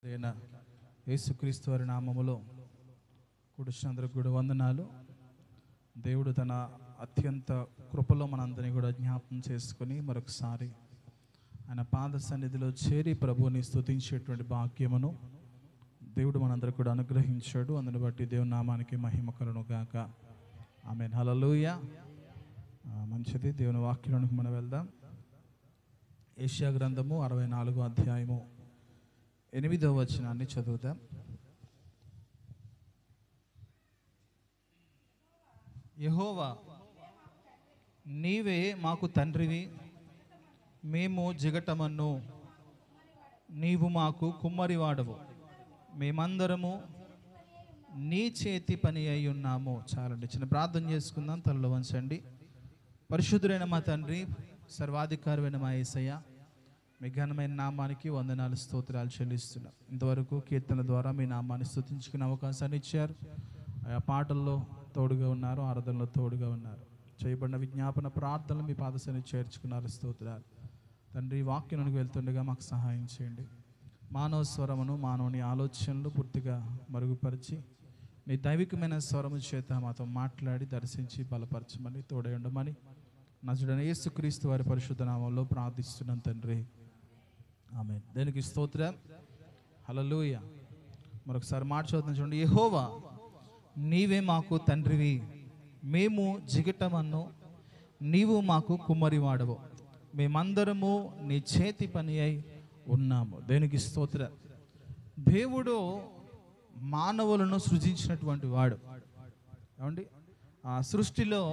అయిన యేసుక్రీస్తు వారి నామములో కూడినందరికి కూడా వందనాలు. దేవుడు తన అత్యంత కృపలో మనందరినీ కూడా జ్ఞాపకం చేసుకొని మరొకసారి ఆయన పాద సన్నిధిలో చేరి ప్రభువుని స్తుతించేటువంటి భాగ్యమును దేవుడు మనందరికి కూడా అనుగ్రహించాడు. అందుని బట్టి దేవుని నామానికి మహిమ కలుగును గాక. ఆమేన్. హల్లెలూయా. మంచిది. దేవుని వాక్యంలోనికి మనం వెళ్దాం. యెషయా గ్రంథము 64వ అధ్యాయము 8వ వచనాన్ని చదువుదాం. యెహోవా, నీవే మాకు తండ్రివి, మేము జిగటమన్ను, నీవు మాకు కుమ్మరివాడవు, మేమందరము నీ చేతి పని అయి ఉన్నాము. చాలండి, చిన్న ప్రార్థన చేసుకుందాం. తలలో వంచండి. పరిశుద్ధుడైన మా తండ్రి, సర్వాధికారమైన మా యేసయ్య, మీ ఘనమైన నామానికి వందనాలు, స్తోత్రాలు చెల్లిస్తున్నాం. ఇంతవరకు కీర్తన ద్వారా మీ నామాన్ని స్తుతించుకునే అవకాశాన్ని ఇచ్చారు. ఆయా పాటల్లో తోడుగా ఉన్నారు, ఆరాధనలో తోడుగా ఉన్నారు. చేయబడిన విజ్ఞాపన ప్రార్థనలు మీ పాదశాన్ని చేర్చుకున్నారు. స్తోత్రాలు తండ్రి. వాక్యానికి వెళ్తుండగా మాకు సహాయం చేయండి. మానవ స్వరమును, మానవుని ఆలోచనలు పూర్తిగా మరుగుపరిచి నీ దైవికమైన స్వరము చేత మాతో మాట్లాడి దర్శించి బలపరచమని, తోడై ఉండమని నజరుడైన యేసుక్రీస్తు వారి పరిశుద్ధ నామంలో ప్రార్థిస్తున్నాం తండ్రి. ఆమేన్. దేనికి స్తోత్రం. హల్లెలూయా. మరొకసారి మాట చదువుతాం చూడండి. యెహోవా, నీవే మాకు తండ్రివి, మేము జిగటమన్ను, నీవు మాకు కుమ్మరివాడవు, మేమందరము నీ చేతి పని అయి ఉన్నాము. దేనికి స్తోత్రం. దేవుడు మానవులను సృజించినటువంటి వాడు. ఏమండి, ఆ సృష్టిలో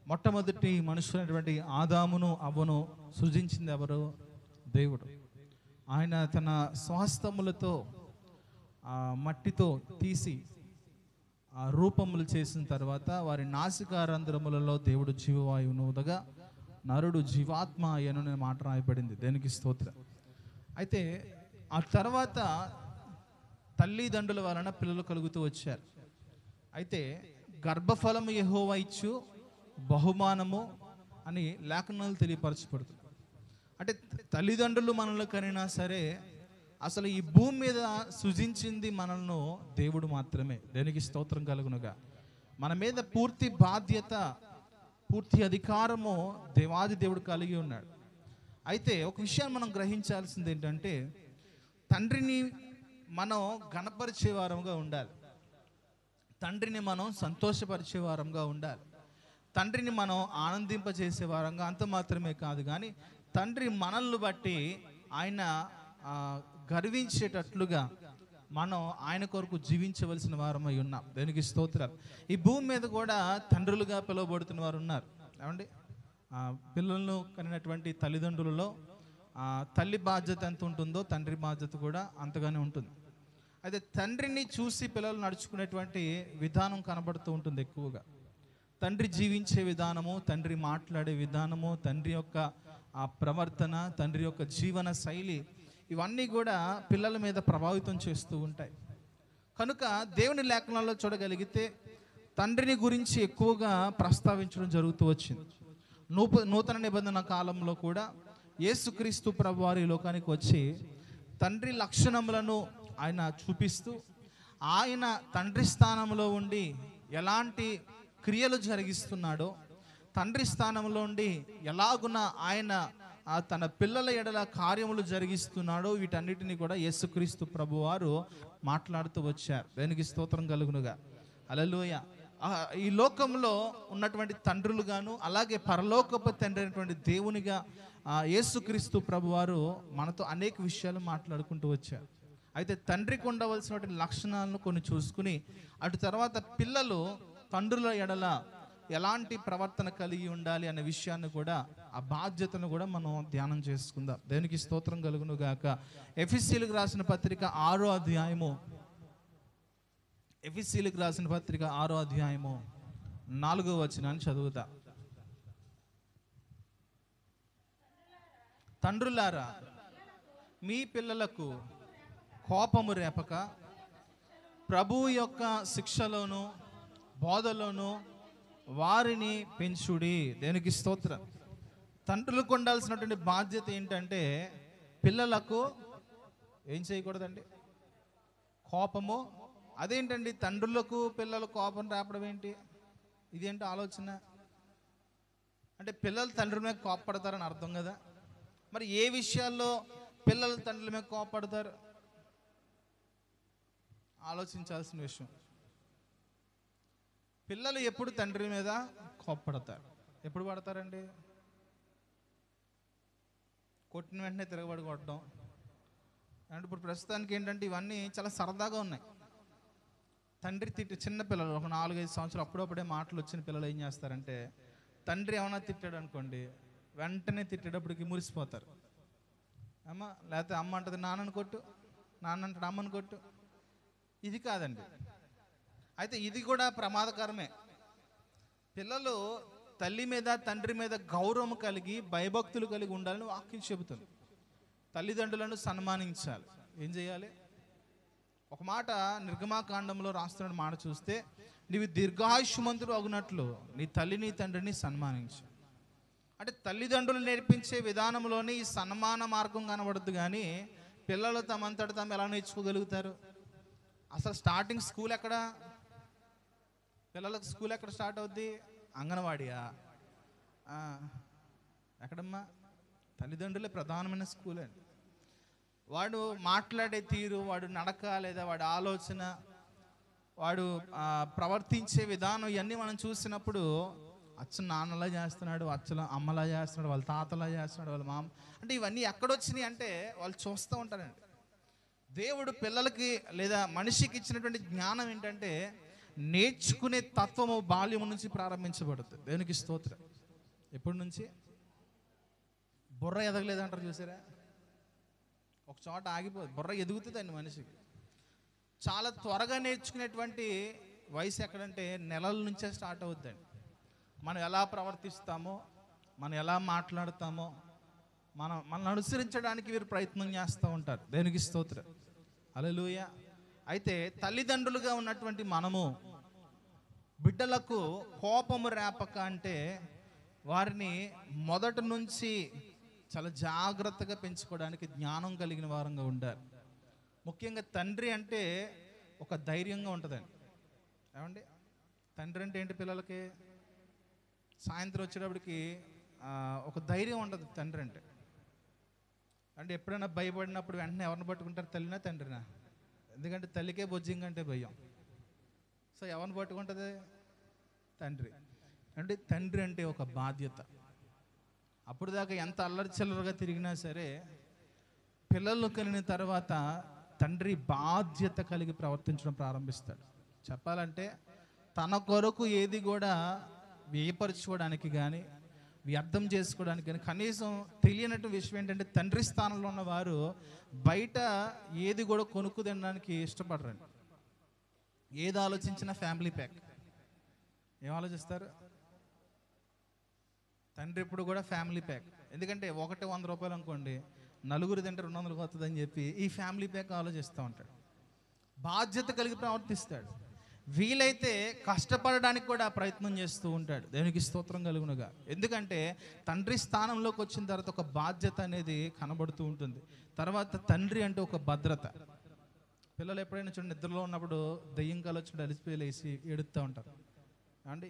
మొట్టమొదటి మనుషులైనటువంటి ఆదామును అవ్వను సృజించింది ఎవరు? దేవుడు. ఆయన తన స్వాస్థములతో మట్టితో తీసి ఆ రూపములు చేసిన తర్వాత వారి నాసికారంధ్రములలో దేవుడు జీవవాయువును ఉదగా నరుడు జీవాత్మ అయ్యను మాట రాయబడింది. దేనికి స్తోత్రం. అయితే ఆ తర్వాత తల్లిదండ్రుల వలన పిల్లలు కలుగుతూ వచ్చారు. అయితే గర్భఫలము యెహోవా ఇచ్చు బహుమానము అని లేఖనాలు తెలియపరచబడుతుంది. అంటే తల్లిదండ్రులు మనల్ని కనినా సరే అసలు ఈ భూమి మీద సృజించింది మనల్ని దేవుడు మాత్రమే. దేనికి స్తోత్రం కలుగునుగా. మన మీద పూర్తి బాధ్యత, పూర్తి అధికారము దేవాది దేవుడు కలిగి ఉన్నాడు. అయితే ఒక విషయాన్ని మనం గ్రహించాల్సింది ఏంటంటే, తండ్రిని మనం ఘనపరిచే వారంగా ఉండాలి, తండ్రిని మనం సంతోషపరిచే వారంగా ఉండాలి, తండ్రిని మనం ఆనందింపజేసే వారంగా. అంత మాత్రమే కాదు కానీ తండ్రి మనల్ని బట్టి ఆయన గర్వించేటట్లుగా మనం ఆయన కొరకు జీవించవలసిన వారమై ఉన్నాం. దానికి స్తోత్రాలు. ఈ భూమి మీద కూడా తండ్రులుగా పిలువబడుతున్న వారు ఉన్నారు. ఏమండి, పిల్లలను కనినటువంటి తల్లిదండ్రులలో తల్లి బాధ్యత ఎంత ఉంటుందో తండ్రి బాధ్యత కూడా అంతగానే ఉంటుంది. అయితే తండ్రిని చూసి పిల్లలు నడుచుకునేటువంటి విధానం కనబడుతూ ఉంటుంది ఎక్కువగా. తండ్రి జీవించే విధానము, తండ్రి మాట్లాడే విధానము, తండ్రి యొక్క ఆ ప్రవర్తన, తండ్రి యొక్క జీవన శైలి, ఇవన్నీ కూడా పిల్లల మీద ప్రభావితం చేస్తూ ఉంటాయి. కనుక దేవుని లేఖనాల్లో చూడగలిగితే తండ్రిని గురించి ఎక్కువగా ప్రస్తావించడం జరుగుతూ వచ్చింది. నూతన నిబంధన కాలంలో కూడా యేసుక్రీస్తు ప్రభు వారి లోకానికి వచ్చి తండ్రి లక్షణములను ఆయన చూపిస్తూ, ఆయన తండ్రి స్థానంలో ఉండి ఎలాంటి క్రియలు జరిగిస్తున్నాడో, తండ్రి స్థానంలో ఉండి ఎలాగున ఆయన తన పిల్లల ఎడల కార్యములు జరిగిస్తున్నాడో, వీటన్నిటిని కూడా యేసుక్రీస్తు ప్రభు వారు మాట్లాడుతూ వచ్చారు. దానికి స్తోత్రం కలుగునుగా. హల్లెలూయా. ఈ లోకంలో ఉన్నటువంటి తండ్రులుగాను, అలాగే పరలోకపు తండ్రి అయినటువంటి దేవునిగా యేసుక్రీస్తు ప్రభు వారు మనతో అనేక విషయాలు మాట్లాడుకుంటూ వచ్చారు. అయితే తండ్రికి ఉండవలసినటువంటి లక్షణాలను కొన్ని చూసుకుని, అటు తర్వాత పిల్లలు తండ్రుల ఎడల ఎలాంటి ప్రవర్తన కలిగి ఉండాలి అనే విషయాన్ని కూడా, ఆ బాధ్యతను కూడా మనం ధ్యానం చేసుకుందాం. దేవునికి స్తోత్రం కలుగును గాక. ఎఫెసీయులకు రాసిన పత్రిక 6వ అధ్యాయము, ఎఫెసీయులకు రాసిన పత్రిక 6వ అధ్యాయము 4వ వచనాన్ని చదువుతా. తండ్రులారా, మీ పిల్లలకు కోపము రేపక ప్రభువు యొక్క శిక్షలోను బోధలోను వారిని పెంచుడి. దేనికి స్తోత్రం. తండ్రులకు ఉండాల్సినటువంటి బాధ్యత ఏంటంటే పిల్లలకు ఏం చేయకూడదండి? కోపము. అదేంటండి తండ్రులకు పిల్లలు కోపం రాపడం ఏంటి? ఇదేంటి ఆలోచన? అంటే పిల్లలు తండ్రి మీద కోపపడతారని అర్థం కదా. మరి ఏ విషయాల్లో పిల్లలు తండ్రుల మీద కోపపడతారు? ఆలోచించాల్సిన విషయం. పిల్లలు ఎప్పుడు తండ్రి మీద కోపపడతారు? ఎప్పుడు పడతారండి? కొట్టిన వెంటనే తిరగబడి కొట్టడం. అంటే ఇప్పుడు ప్రస్తుతానికి ఏంటంటే ఇవన్నీ చాలా సరదాగా ఉన్నాయి. తండ్రి చిన్న పిల్లలు ఒక 4-5 సంవత్సరాలు అప్పుడప్పుడే మాటలు వచ్చిన పిల్లలు ఏం చేస్తారంటే, తండ్రి ఏమైనా తిట్టాడు అనుకోండి, వెంటనే తిట్టేటప్పటికి మురిసిపోతారు. లేకపోతే అమ్మ అంటది నాన్నని కొట్టు, నాన్న అంటాడు అమ్మని కొట్టు. ఇది కాదండి. అయితే ఇది కూడా ప్రమాదకరమే. పిల్లలు తల్లి మీద తండ్రి మీద గౌరవం కలిగి భయభక్తులు కలిగి ఉండాలని వాక్యం చెబుతుంది. తల్లిదండ్రులను సన్మానించాలి. ఏం చేయాలి? ఒక మాట నిర్గమాకాండంలో రాస్తున్న మాట చూస్తే, నీవు దీర్ఘాయుష్మంతుడు అగునట్లు నీ తల్లిని తండ్రిని సన్మానించు. అంటే తల్లిదండ్రులు నేర్పించే విధానంలోనే ఈ సన్మాన మార్గం కనబడుద్దు. కానీ పిల్లలు తమంతట తాము ఎలా నేర్చుకోగలుగుతారు? అసలు స్టార్టింగ్ స్కూల్ ఎక్కడ? పిల్లలకు స్కూల్ ఎక్కడ స్టార్ట్ అవుద్ది? అంగన్వాడియా? ఎక్కడమ్మా? తల్లిదండ్రులే ప్రధానమైన స్కూల్ అండి. వాడు మాట్లాడే తీరు, వాడు నడక, లేదా వాడి ఆలోచన, వాడు ప్రవర్తించే విధానం ఇవన్నీ మనం చూసినప్పుడు అచ్చ నాన్నలా చేస్తున్నాడు, అచ్చల అమ్మలా చేస్తున్నాడు, వాళ్ళ తాతలా చేస్తున్నాడు, వాళ్ళ మామ. అంటే ఇవన్నీ ఎక్కడొచ్చినాయి అంటే వాళ్ళు చూస్తూ ఉంటారండి. దేవుడు పిల్లలకి లేదా మనిషికి ఇచ్చినటువంటి జ్ఞానం ఏంటంటే నేర్చుకునే తత్వము బాల్యం నుంచి ప్రారంభించబడుతుంది. దేవునికి స్తోత్రం. ఎప్పటి నుంచి? బుర్ర ఎదగలేదంటారు చూసారా? ఒక చోట ఆగిపోదు, బుర్ర ఎదుగుతుందండి మనిషికి. చాలా త్వరగా నేర్చుకునేటువంటి వయసు ఎక్కడంటే నెలల నుంచే స్టార్ట్ అవుద్దండి. మనం ఎలా ప్రవర్తిస్తామో, మనం ఎలా మాట్లాడతామో, మనల్ని అనుసరించడానికి వీరు ప్రయత్నం చేస్తూ ఉంటారు. దేవునికి స్తోత్రం. హల్లెలూయా. అయితే తల్లిదండ్రులుగా ఉన్నటువంటి మనము బిడ్డలకు కోపము రేపక అంటే వారిని మొదటి నుంచి చాలా జాగ్రత్తగా పెంచుకోవడానికి జ్ఞానం కలిగిన వారంగా ఉండాలి. ముఖ్యంగా తండ్రి అంటే ఒక ధైర్యంగా ఉంటుందండి. ఏమండి? తండ్రి అంటే ఏంటి? పిల్లలకి సాయంత్రం వచ్చేటప్పటికి ఒక ధైర్యం ఉంటుంది తండ్రి అంటే. అంటే ఎప్పుడైనా భయపడినప్పుడు వెంటనే ఎవరిని పట్టుకుంటారు? తల్లినా తండ్రినా? ఎందుకంటే తల్లికే బొజ్జింగ్ అంటే భయం. సో ఎవరిని పట్టుకుంటుంది? తండ్రి. అంటే తండ్రి అంటే ఒక బాధ్యత. అప్పుడు దాకా ఎంత అల్లరి చిల్లరగా తిరిగినా సరే, పిల్లలు కలిగిన తర్వాత తండ్రి బాధ్యత కలిగి ప్రవర్తించడం ప్రారంభిస్తాడు. చెప్పాలంటే తన కొరకు ఏది కూడా వ్యయపరచుకోవడానికి కానీ వ్యర్థం చేసుకోవడానికి కానీ కనీసం తెలియనట్టు విషయం ఏంటంటే, తండ్రి స్థానంలో ఉన్నవారు బయట ఏది కూడా కొనుక్కు తినడానికి ఇష్టపడరండి. ఏది ఆలోచించినా ఫ్యామిలీ ప్యాక్. ఏం ఆలోచిస్తారు? తండ్రి ఎప్పుడు కూడా ఫ్యామిలీ ప్యాక్. ఎందుకంటే ఒకటి 100 రూపాయలు అనుకోండి, నలుగురు తింటే 200 వస్తుందని చెప్పి ఈ ఫ్యామిలీ ప్యాక్ ఆలోచిస్తూ ఉంటాడు. బాధ్యత కలిగి ప్రవర్తిస్తాడు. వీలైతే కష్టపడడానికి కూడా ప్రయత్నం చేస్తూ ఉంటాడు. దేవునికి స్తోత్రం కలుగునుగా. ఎందుకంటే తండ్రి స్థానంలోకి వచ్చిన తర్వాత ఒక బాధ్యత అనేది కనబడుతూ ఉంటుంది. తర్వాత తండ్రి అంటే ఒక భద్రత. పిల్లలు ఎప్పుడైనా చూడండి, నిద్రలో ఉన్నప్పుడు దెయ్యం కాలు వచ్చి అలిసిపోయి లేసి ఏడుస్తూ ఉంటారు. అంటే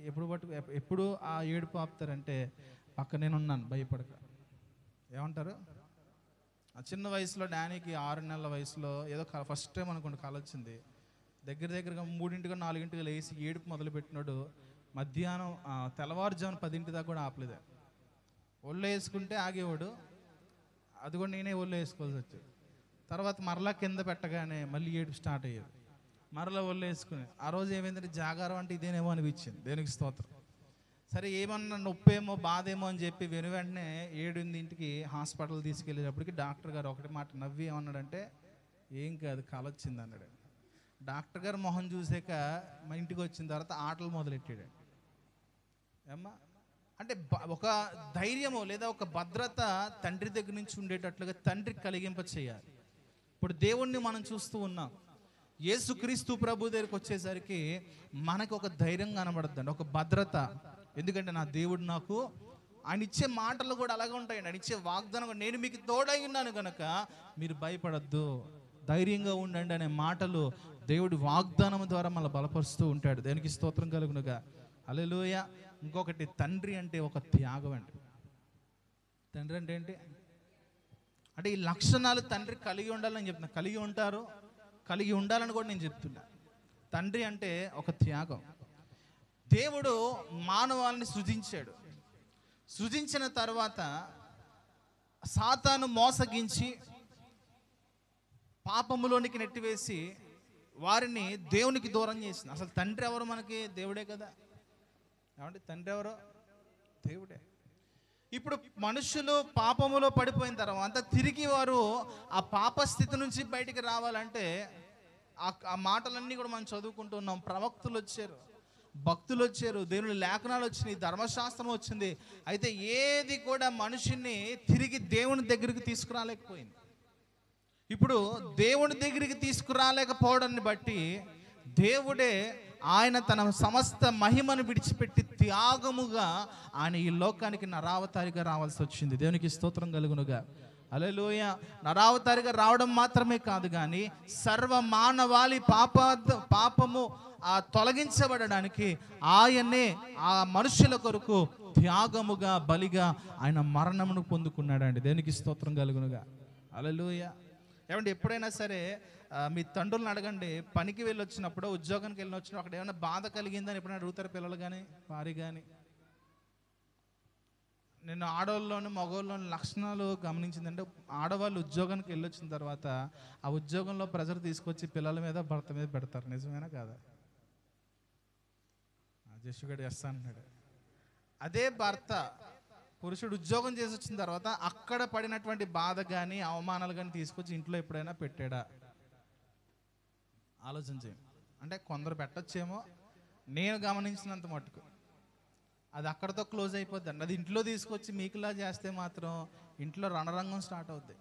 ఎప్పుడు ఆ ఏడుపు ఆపుతారంటే, పక్క నేనున్నాను భయపడక. ఏమంటారు? ఆ చిన్న వయసులో డానీకి 6 నెలల వయసులో ఏదో ఫస్ట్ టైం అనుకోండి కళ వచ్చింది. దగ్గరగా 3 4 లేచి ఏడుపు మొదలుపెట్టినాడు. మధ్యాహ్నం తెల్లవారుజామున 10 దాకా కూడా ఆపలేదు. ఒళ్ళు వేసుకుంటే ఆగేవాడు, అది కూడా నేనే ఒళ్ళు వేసుకోవాల్సి వచ్చేది. తర్వాత మరలా కింద పెట్టగానే మళ్ళీ ఏడుపు స్టార్ట్ అయ్యేది. మరలా ఒళ్ళు వేసుకుని ఆ రోజు ఏమైందంటే జాగారం అంటే ఇదేనేమో అనిపించింది. దేనికి స్తోత్రం. సరే ఏమన్నా నొప్పేమో బాధేమో అని చెప్పి వెంటనే 7-కి హాస్పిటల్ తీసుకెళ్ళేటప్పటికి డాక్టర్ గారు ఒకటి మాట నవ్వి ఏమన్నాడంటే, ఏం కాదు కళ వచ్చింది అన్నాడు. డాక్టర్ గారు మొహం చూసాక మా ఇంటికి వచ్చిన తర్వాత ఆటలు మొదలెట్టాడు. ఏమ్మా అంటే ఒక ధైర్యము లేదా ఒక భద్రత తండ్రి దగ్గర నుంచి ఉండేటట్లుగా తండ్రి కలిగింప చేయాలి. ఇప్పుడు దేవుణ్ణి మనం చూస్తూ ఉన్నాం. యేసుక్రీస్తు ప్రభు దగ్గరికి వచ్చేసరికి మనకు ఒక ధైర్యం కనబడుతుందండి, ఒక భద్రత. ఎందుకంటే నా దేవుడు నాకు, ఆయన ఇచ్చే మాటలు కూడా అలాగే ఉంటాయండి. ఆయన ఇచ్చే వాగ్దానం, నేను మీకు తోడై ఉన్నాను కనుక మీరు భయపడద్దు, ధైర్యంగా ఉండండి అనే మాటలు దేవుడి వాగ్దానం ద్వారా మళ్ళీ బలపరుస్తూ ఉంటాడు. దేనికి స్తోత్రం కలుగునుగా. హల్లెలూయా. ఇంకొకటి, తండ్రి అంటే ఒక త్యాగం అండి. తండ్రి అంటే ఏంటి అంటే ఈ లక్షణాలు తండ్రి కలిగి ఉండాలని చెప్తున్నా. కలిగి ఉంటారు, కలిగి ఉండాలని కూడా నేను చెప్తున్నా. తండ్రి అంటే ఒక త్యాగం. దేవుడు మానవాళిని సృజించాడు. సృజించిన తర్వాత సాతాను మోసగించి పాపములోనికి నెట్టివేసి వారిని దేవునికి దూరం చేసింది. అసలు తండ్రి ఎవరు? మనకి దేవుడే కదా. ఏమంటే తండ్రి ఎవరు? దేవుడే. ఇప్పుడు మనుషులు పాపములో పడిపోయిన తర్వాత తిరిగి వారు ఆ పాప స్థితి నుంచి బయటికి రావాలంటే ఆ మాటలన్నీ కూడా మనం చదువుకుంటున్నాం. ప్రవక్తులు వచ్చారు, భక్తులు వచ్చారు, దేవుని లేఖనాలు వచ్చినాయి, ధర్మశాస్త్రం వచ్చింది. అయితే ఏది కూడా మనిషిని తిరిగి దేవుని దగ్గరికి తీసుకురాలేకపోయింది. ఇప్పుడు దేవుని దగ్గరికి తీసుకురాలేకపోవడాన్ని బట్టి దేవుడే ఆయన తన సమస్త మహిమను విడిచిపెట్టి త్యాగముగా ఆయన ఈ లోకానికి నరావతారిగా రావాల్సి వచ్చింది. దేవునికి స్తోత్రం కలుగునుగా. హల్లెలూయా. నరావతారిగా రావడం మాత్రమే కాదు కానీ సర్వ మానవాళి పాపము తొలగించబడడానికి ఆయనే ఆ మనుషుల కొరకు త్యాగముగా బలిగా ఆయన మరణమును పొందుకున్నాడండి. దేవునికి స్తోత్రం కలుగునుగా. హల్లెలూయా. ఏమంటే ఎప్పుడైనా సరే మీ తండ్రులను అడగండి, పనికి వెళ్ళి వచ్చినప్పుడు, ఉద్యోగానికి వెళ్ళి వచ్చినప్పుడు అక్కడ ఏమైనా బాధ కలిగిందని ఎప్పుడైనా అడుగుతారు పిల్లలు కానీ వారి కానీ. నేను ఆడవాళ్ళలోని మగవాళ్ళలోని లక్షణాలు గమనించిందంటే, ఆడవాళ్ళు ఉద్యోగానికి వెళ్ళి వచ్చిన తర్వాత ఆ ఉద్యోగంలో ప్రెజర్ తీసుకొచ్చి పిల్లల మీద భర్త మీద పెడతారు. నిజమేనా కాదా? జస్సుగడు ఎస్ అన్నాడు. అదే భర్త పురుషుడు ఉద్యోగం చేసి వచ్చిన తర్వాత అక్కడ పడినటువంటి బాధ కానీ అవమానాలు కానీ తీసుకొచ్చి ఇంట్లో ఎప్పుడైనా పెట్టాడా? ఆలోచన చేయండి. అంటే కొందరు పెట్టచ్చేమో, నేను గమనించినంత మటుకు అది అక్కడతో క్లోజ్ అయిపోద్దండి. అది ఇంట్లో తీసుకొచ్చి మీకులా చేస్తే మాత్రం ఇంట్లో రణరంగం స్టార్ట్ అవుద్ది.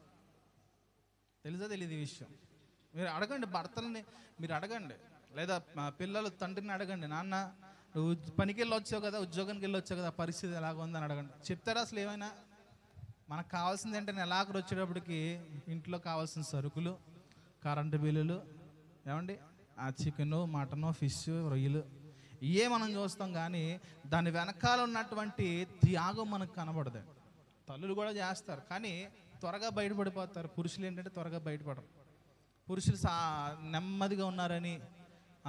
తెలుసా తెలియదు ఈ విషయం? మీరు అడగండి, భర్తలని మీరు అడగండి, లేదా పిల్లలు తండ్రిని అడగండి, నాన్న నువ్వు పనికి వెళ్ళి వచ్చావు కదా, ఉద్యోగానికి వెళ్ళి వచ్చావు కదా, పరిస్థితి ఎలాగ ఉందని అడగండి. చెప్తారా అసలు ఏమైనా? మనకు కావాల్సింది ఏంటంటే నెలాఖరు వచ్చేటప్పటికి ఇంట్లో కావాల్సిన సరుకులు, కరెంటు బిల్లులు, ఏమండి ఆ చికెను, మటను, ఫిష్, రొయ్యలు, ఇవే మనం చూస్తాం. కానీ దాని వెనకాల ఉన్నటువంటి త్యాగం మనకు కనబడదు. తల్లులు కూడా చేస్తారు కానీ త్వరగా బయటపడిపోతారు. పురుషులు ఏంటంటే త్వరగా బయటపడరు. పురుషులు నెమ్మదిగా ఉన్నారని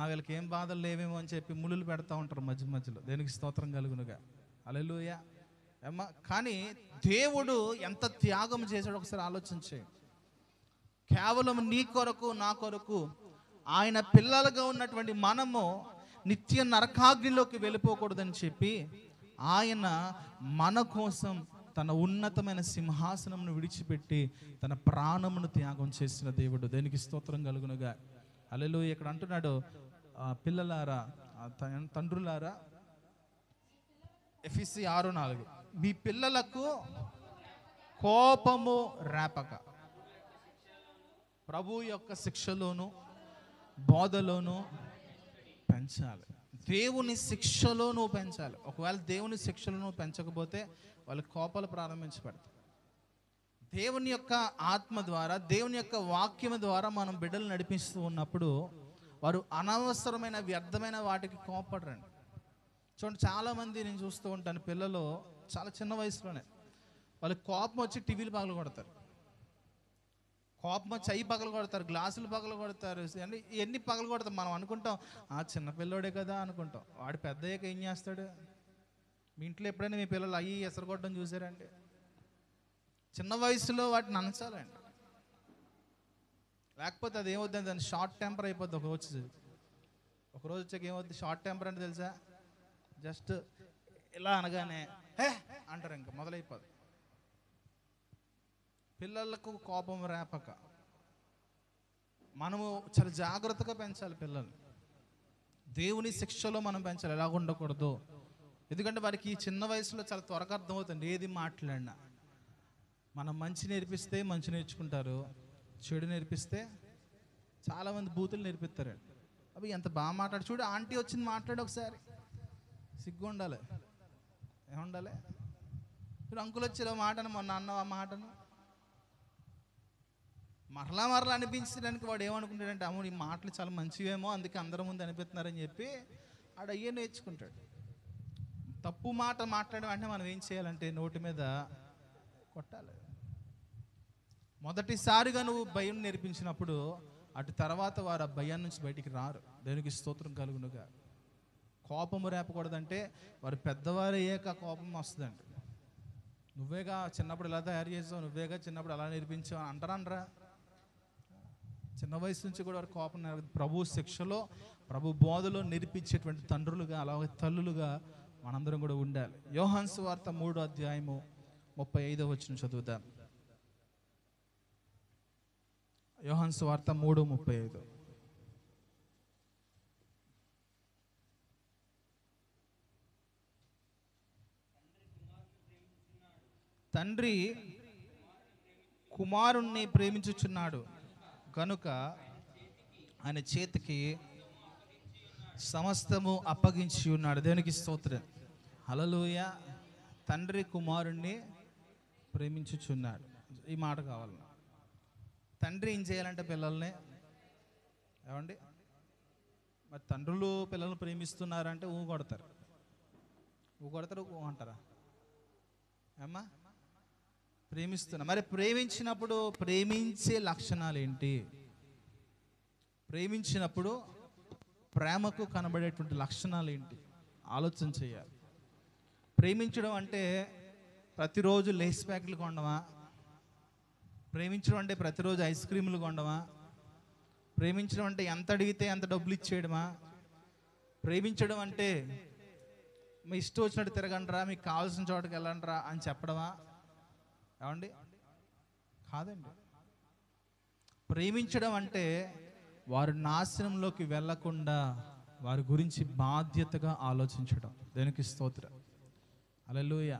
వీళ్ళకి ఏం బాధలు లేవేమో అని చెప్పి ముళ్ళు పెడతా ఉంటారు మధ్య మధ్యలో. దేనికి స్తోత్రం కలుగునుగా. హల్లెలూయా. అమ్మ, కానీ దేవుడు ఎంత త్యాగం చేశాడో ఒకసారి ఆలోచించే. కేవలం నీ కొరకు నా కొరకు ఆయన పిల్లలుగా ఉన్నటువంటి మనము నిత్య నరకాగ్నిలోకి వెళ్ళిపోకూడదని చెప్పి ఆయన మన కోసం తన ఉన్నతమైన సింహాసనమును విడిచిపెట్టి తన ప్రాణమును త్యాగం చేసిన దేవుడు. దేనికి స్తోత్రం కలుగునుగా. హల్లెలూయా. ఇక్కడ అంటున్నాడు, పిల్లలారా, తండ్రులారా, ఎఫెసీ 6:4, మీ పిల్లలకు కోపము రేపక ప్రభు యొక్క శిక్షలోను బోధలోను పెంచాలి. దేవుని శిక్షలో నువ్వు పెంచాలి. ఒకవేళ దేవుని శిక్షలో నువ్వు పెంచకపోతే వాళ్ళు కోపాలు ప్రారంభించబడతాయి. దేవుని యొక్క ఆత్మ ద్వారా, దేవుని యొక్క వాక్యం ద్వారా మనం బిడ్డలు నడిపిస్తూ ఉన్నప్పుడు వారు అనవసరమైన వ్యర్థమైన వాటికి కోపడరండి. చూడండి, చాలామంది నేను చూస్తూ ఉంటాను, పిల్లలు చాలా చిన్న వయసులోనే వాళ్ళకి కోపం వచ్చి టీవీలు పగలు కొడతారు, కోపం వచ్చి అయ్యి పగలు కొడతారు, గ్లాసులు పగలు కొడతారు, ఎన్ని పగలు కొడతారు. మనం అనుకుంటాం చిన్నపిల్లోడే కదా అనుకుంటాం. వాడు పెద్ద అయ్యాక ఏం చేస్తాడు? మీ ఇంట్లో ఎప్పుడైనా మీ పిల్లలు అయ్యి ఎసరు కొట్టడం చూసారండి? చిన్న వయసులో వాటిని అనచాలండి, లేకపోతే అది ఏమవుతుంది, దాన్ని షార్ట్ టెంపర్ అయిపోద్ది. ఒకరోజు వచ్చాక ఏమవుద్ది? షార్ట్ టెంపర్ అంటే తెలుసా? జస్ట్ ఇలా అనగానే హే అంటారు, ఇంకా మొదలైపోదు. పిల్లలకు కోపం రేపక మనము చాలా జాగ్రత్తగా పెంచాలి పిల్లల్ని. దేవుని శిక్షలో మనం పెంచాలి, ఎలాగ ఉండకూడదు. ఎందుకంటే వారికి ఈ చిన్న వయసులో చాలా త్వరగా అర్థమవుతుంది ఏది మాట్లాడినా. మనం మంచి నేర్పిస్తే మంచి నేర్చుకుంటారు, చెడు నేర్పిస్తే చాలామంది బూతులు నేర్పిస్తారండి. అవి ఎంత బాగా మాట్లాడు, చూడు ఆంటీ వచ్చింది మాట్లాడు ఒకసారి, సిగ్గు ఉండాలి. ఏముండాలి? ఇప్పుడు అంకుల్ వచ్చి ఇలా మాటను, మొన్న అన్న ఆ మాటను. మరలా మరలా అనిపించడానికి వాడు ఏమనుకుంటాడంటే, అమ్మో ఈ మాటలు చాలా మంచివేమో అందుకే అందరి ముందు అనిపిస్తున్నారని చెప్పి ఆడు అయ్యే నేర్చుకుంటాడు. తప్పు మాట మాట్లాడడం అంటే మనం ఏం చేయాలంటే నోటి మీద కొట్టాలి. మొదటిసారిగా నువ్వు భయం నేర్పించినప్పుడు అటు తర్వాత వారు ఆ భయం నుంచి బయటికి రారు. దేవునికి స్తోత్రం కలుగునుగా. కోపము రేపకూడదంటే వారు పెద్దవారు అయ్యాక కోపం వస్తుందండి. నువ్వేగా చిన్నప్పుడు ఇలా తయారు చేసావు, నువ్వేగా చిన్నప్పుడు అలా నేర్పించావు అంటారా? చిన్న వయసు నుంచి కూడా వారు కోపం ప్రభు శిక్షలో, ప్రభు బోధలో నేర్పించేటువంటి తండ్రులుగా, అలాగే తల్లులుగా మనందరం కూడా ఉండాలి. యోహాను సువార్త 3వ అధ్యాయము 35వ వచనం చదువుదాం. యోహాను సువార్త 3:35. తండ్రి కుమారుణ్ణి ప్రేమించుచున్నాడు కనుక ఆయన చేతికి సమస్తము అప్పగించి ఉన్నాడు. దేవునికి స్తోత్రం. హల్లెలూయా. తండ్రి కుమారుణ్ణి ప్రేమించుచున్నాడు. ఈ మాట కావాలి. తండ్రి ఏం చేయాలంటే పిల్లల్ని ఏమండి, మరి తండ్రులు పిల్లల్ని ప్రేమిస్తున్నారంటే ఊ కొడతారు అంటారా ఏమ్మా? ప్రేమిస్తున్నా. మరి ప్రేమించినప్పుడు ప్రేమించే లక్షణాలు ఏంటి? ప్రేమించినప్పుడు ప్రేమకు కనబడేటువంటి లక్షణాలు ఏంటి ఆలోచన చేయాలి. ప్రేమించడం అంటే ప్రతిరోజు లేస్ ప్యాకెట్లు కొనడమా? ప్రేమించడం అంటే ప్రతిరోజు ఐస్ క్రీములు కొనడమా? ప్రేమించడం అంటే ఎంత అడిగితే అంత డబ్బులు ఇచ్చేయడమా? ప్రేమించడం అంటే మీ ఇష్టం వచ్చినట్టు తిరగండిరా, మీకు కావాల్సిన చోటుకి వెళ్ళండిరా అని చెప్పడమా? ఏమండి? కాదండి. ప్రేమించడం అంటే వారు నాశనంలోకి వెళ్ళకుండా వారి గురించి బాధ్యతగా ఆలోచించడం. దేనికి స్తోత్రం. హల్లెలూయా.